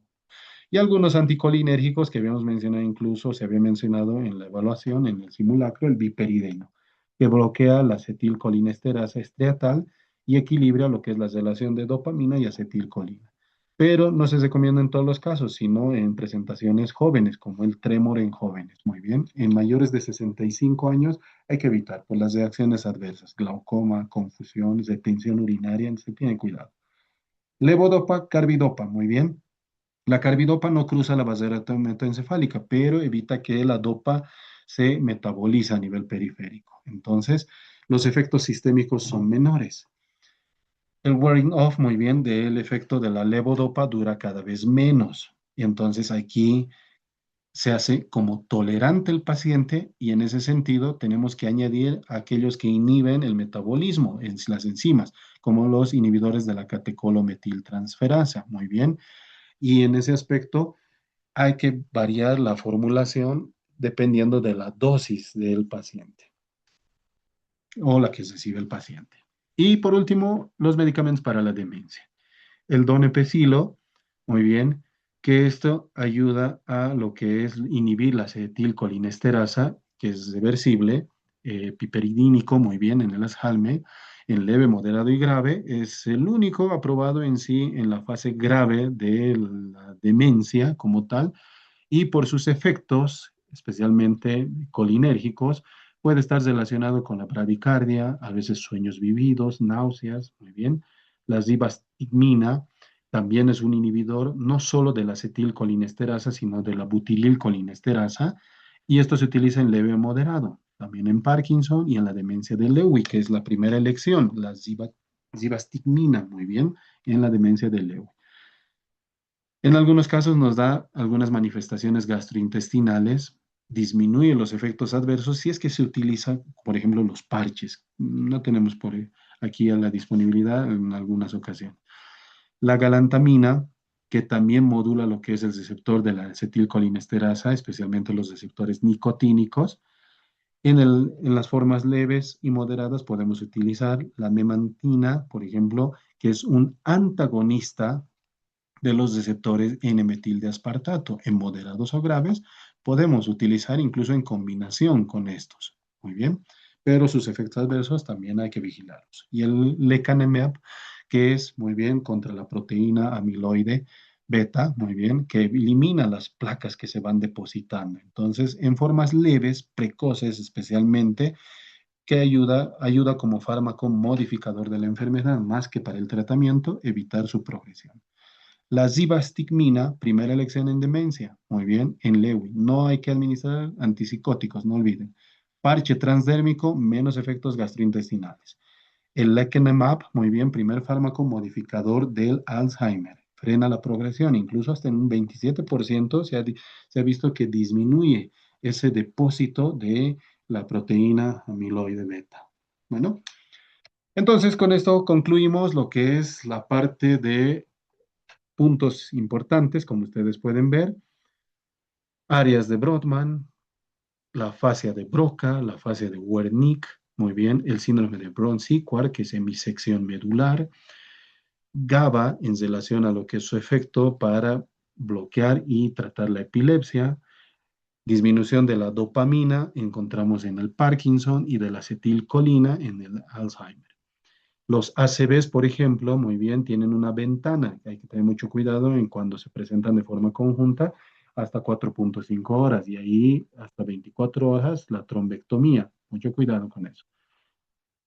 Y algunos anticolinérgicos que habíamos mencionado, incluso se había mencionado en la evaluación, en el simulacro, el biperideno, que bloquea la acetilcolinesterasa esteatal y equilibra lo que es la relación de dopamina y acetilcolina. Pero no se recomienda en todos los casos, sino en presentaciones jóvenes, como el trémor en jóvenes. Muy bien, en mayores de 65 años hay que evitar por las reacciones adversas, glaucoma, confusión, retención urinaria, se tiene cuidado. Levodopa, carbidopa, muy bien. La carbidopa no cruza la barrera hematoencefálica, pero evita que la dopa se metaboliza a nivel periférico. Entonces, los efectos sistémicos son menores. El wearing off, muy bien, del efecto de la levodopa dura cada vez menos. Y entonces aquí se hace como tolerante el paciente y en ese sentido tenemos que añadir a aquellos que inhiben el metabolismo en las enzimas, como los inhibidores de la catecolometiltransferasa. Muy bien. Y en ese aspecto hay que variar la formulación dependiendo de la dosis del paciente o la que recibe el paciente. Y por último, los medicamentos para la demencia. El donepezilo, muy bien, que esto ayuda a lo que es inhibir la acetilcolinesterasa, que es reversible, piperidínico, muy bien, en el Alzheimer, en leve, moderado y grave, es el único aprobado en sí en la fase grave de la demencia como tal, y por sus efectos, especialmente colinérgicos, puede estar relacionado con la bradicardia, a veces sueños vividos, náuseas, muy bien. La ribastigmina también es un inhibidor no solo de la acetilcolinesterasa, sino de la butililcolinesterasa, y esto se utiliza en leve o moderado, también en Parkinson y en la demencia de Lewy, que es la primera elección, la ribastigmina, muy bien, en la demencia de Lewy. En algunos casos nos da algunas manifestaciones gastrointestinales, disminuye los efectos adversos si es que se utiliza, por ejemplo, los parches. No tenemos por aquí a la disponibilidad en algunas ocasiones. La galantamina, que también modula lo que es el receptor de la acetilcolinesterasa, especialmente los receptores nicotínicos. En las formas leves y moderadas podemos utilizar la memantina, por ejemplo, que es un antagonista de los receptores N-metil de aspartato. En moderados o graves podemos utilizar incluso en combinación con estos. Muy bien, pero sus efectos adversos también hay que vigilarlos. Y el lecanemab, que es muy bien contra la proteína amiloide beta, muy bien, que elimina las placas que se van depositando. Entonces, en formas leves, precoces especialmente, que ayuda como fármaco modificador de la enfermedad, más que para el tratamiento, evitar su progresión. La zivastigmina, primera elección en demencia. Muy bien, en Lewy. No hay que administrar antipsicóticos, no olviden. Parche transdérmico, menos efectos gastrointestinales. El lecanemab, muy bien, primer fármaco modificador del Alzheimer. Frena la progresión, incluso hasta en un 27% se ha visto que disminuye ese depósito de la proteína amiloide beta. Bueno, entonces con esto concluimos lo que es la parte de puntos importantes, como ustedes pueden ver, áreas de Brodmann, la fascia de Broca, la fascia de Wernicke, muy bien, el síndrome de Brown-Séquard, que es hemisección medular, GABA en relación a lo que es su efecto para bloquear y tratar la epilepsia, disminución de la dopamina encontramos en el Parkinson y de la acetilcolina en el Alzheimer. Los ACVs, por ejemplo, muy bien, tienen una ventana. Hay que tener mucho cuidado en cuando se presentan de forma conjunta hasta 4.5 horas y ahí hasta 24 horas la trombectomía. Mucho cuidado con eso.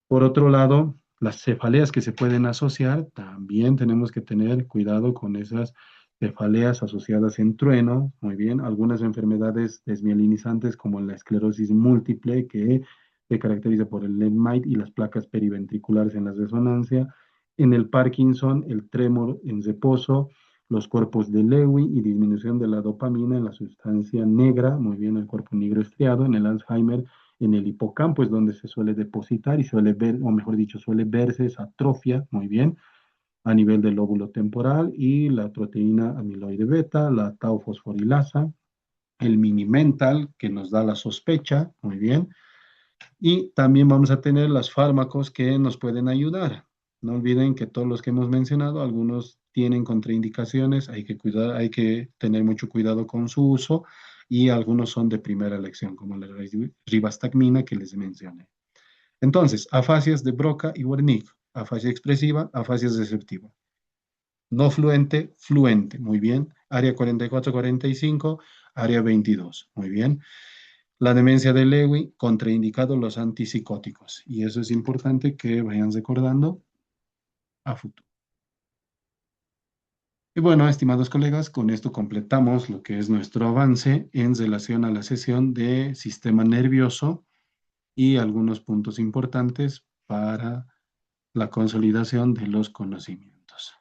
Por otro lado, las cefaleas que se pueden asociar, también tenemos que tener cuidado con esas cefaleas asociadas en trueno. Muy bien, algunas enfermedades desmielinizantes como la esclerosis múltiple que se caracteriza por el LEMMAIT y las placas periventriculares en la resonancia. En el Parkinson, el trémor en reposo, los cuerpos de Lewy y disminución de la dopamina en la sustancia negra, muy bien, el cuerpo negro estriado. En el Alzheimer, en el hipocampo es donde se suele depositar y suele ver, o mejor dicho, suele verse esa atrofia, muy bien, a nivel del lóbulo temporal y la proteína amiloide beta, la tau fosforilasa, el mini-mental que nos da la sospecha, muy bien, y también vamos a tener los fármacos que nos pueden ayudar. No olviden que todos los que hemos mencionado, algunos tienen contraindicaciones, hay que cuidar, hay que tener mucho cuidado con su uso y algunos son de primera elección, como la ribastagmina que les mencioné. Entonces, afasias de Broca y Wernicke, afasia expresiva, afasia receptiva. No fluente, fluente, muy bien. Área 44-45, área 22, muy bien. La demencia de Lewy, contraindicado los antipsicóticos. Y eso es importante que vayan recordando a futuro. Y bueno, estimados colegas, con esto completamos lo que es nuestro avance en relación a la sesión de sistema nervioso y algunos puntos importantes para la consolidación de los conocimientos.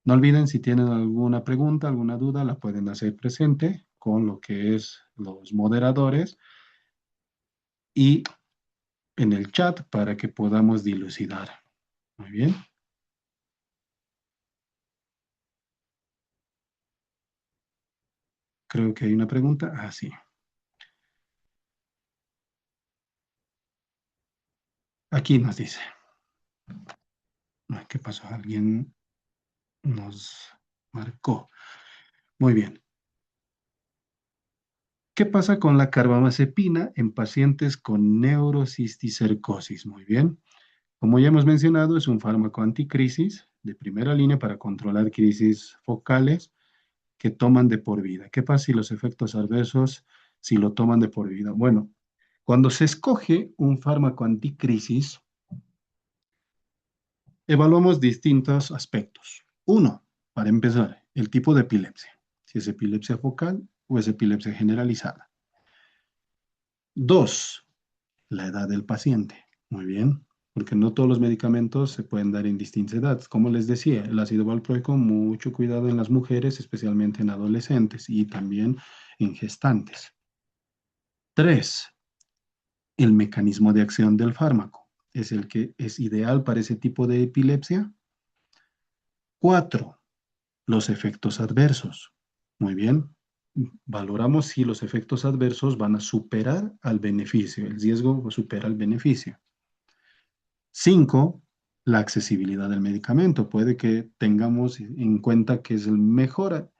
No olviden, si tienen alguna pregunta, alguna duda, la pueden hacer presente con lo que es los moderadores y en el chat para que podamos dilucidar. Muy bien. Creo que hay una pregunta. Ah, sí. Aquí nos dice. ¿Qué pasó? Alguien nos marcó. Muy bien. ¿Qué pasa con la carbamazepina en pacientes con neurocisticercosis? Muy bien. Como ya hemos mencionado, es un fármaco anticrisis de primera línea para controlar crisis focales que toman de por vida. ¿Qué pasa si los efectos adversos, si lo toman de por vida? Bueno, cuando se escoge un fármaco anticrisis, evaluamos distintos aspectos. Uno, para empezar, el tipo de epilepsia, si es epilepsia focal o es epilepsia generalizada. Dos, la edad del paciente. Muy bien, porque no todos los medicamentos se pueden dar en distintas edades. Como les decía, el ácido valproico, mucho cuidado en las mujeres, especialmente en adolescentes y también en gestantes. Tres, el mecanismo de acción del fármaco. ¿Es el que es ideal para ese tipo de epilepsia? Cuatro, los efectos adversos. Muy bien. Valoramos si los efectos adversos van a superar al beneficio. El riesgo supera al beneficio. Cinco, la accesibilidad del medicamento. Puede que tengamos en cuenta que es el mejor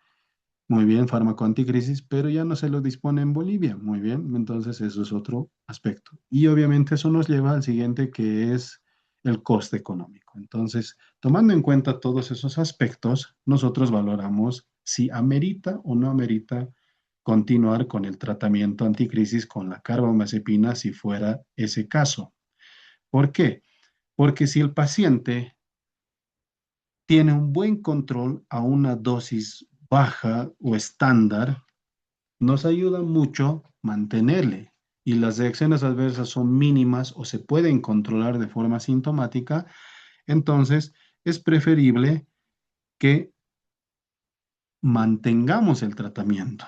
muy bien, fármaco anticrisis, pero ya no se lo dispone en Bolivia, muy bien, entonces eso es otro aspecto. Y obviamente eso nos lleva al siguiente, que es el coste económico. Entonces, tomando en cuenta todos esos aspectos, nosotros valoramos si amerita o no amerita continuar con el tratamiento anticrisis con la carbamazepina si fuera ese caso. ¿Por qué? Porque si el paciente tiene un buen control a una dosis baja o estándar, nos ayuda mucho mantenerle. Y las reacciones adversas son mínimas o se pueden controlar de forma sintomática, entonces es preferible que mantengamos el tratamiento.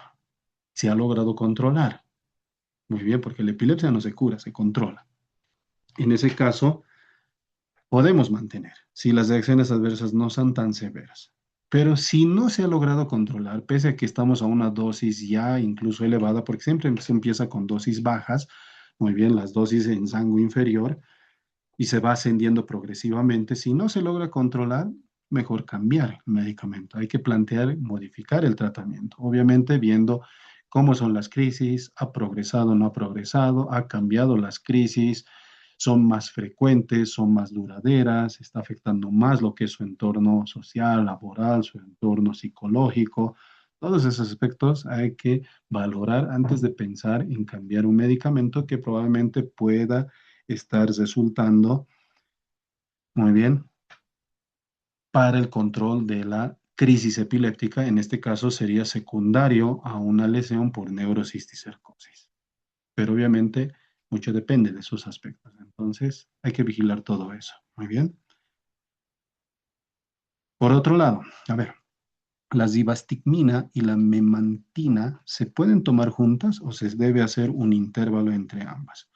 Se ha logrado controlar. Muy bien, porque la epilepsia no se cura, se controla. En ese caso, podemos mantener si las reacciones adversas no son tan severas. Pero si no se ha logrado controlar, pese a que estamos a una dosis ya incluso elevada, porque siempre se empieza con dosis bajas, muy bien, las dosis en sangre inferior, y se va ascendiendo progresivamente, si no se logra controlar, mejor cambiar el medicamento. Hay que plantear modificar el tratamiento, obviamente viendo cómo son las crisis, ha progresado o no ha progresado, ha cambiado las crisis, son más frecuentes, son más duraderas, está afectando más lo que es su entorno social, laboral, su entorno psicológico. Todos esos aspectos hay que valorar antes de pensar en cambiar un medicamento que probablemente pueda estar resultando muy bien para el control de la crisis epiléptica. En este caso sería secundario a una lesión por neurocisticercosis. Pero obviamente mucho depende de esos aspectos. Entonces hay que vigilar todo eso. Muy bien. Por otro lado, a ver, la zivastigmina y la memantina se pueden tomar juntas o se debe hacer un intervalo entre ambas.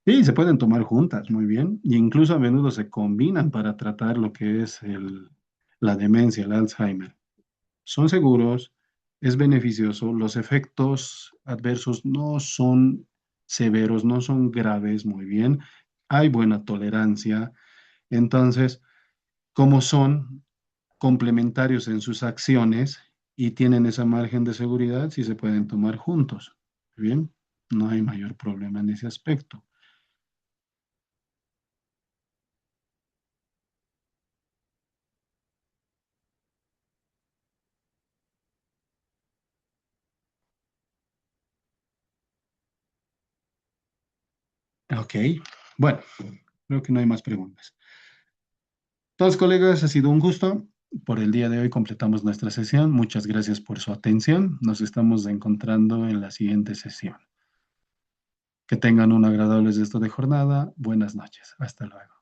Sí, se pueden tomar juntas, muy bien. Y incluso a menudo se combinan para tratar lo que es la demencia, el Alzheimer. Son seguros, es beneficioso, los efectos adversos no son severos, no son graves, muy bien. Hay buena tolerancia. Entonces, como son complementarios en sus acciones y tienen esa margen de seguridad, sí se pueden tomar juntos. Muy bien, no hay mayor problema en ese aspecto. Ok, bueno, creo que no hay más preguntas. Entonces, colegas, ha sido un gusto. Por el día de hoy completamos nuestra sesión. Muchas gracias por su atención. Nos estamos encontrando en la siguiente sesión. Que tengan un agradable resto de jornada. Buenas noches. Hasta luego.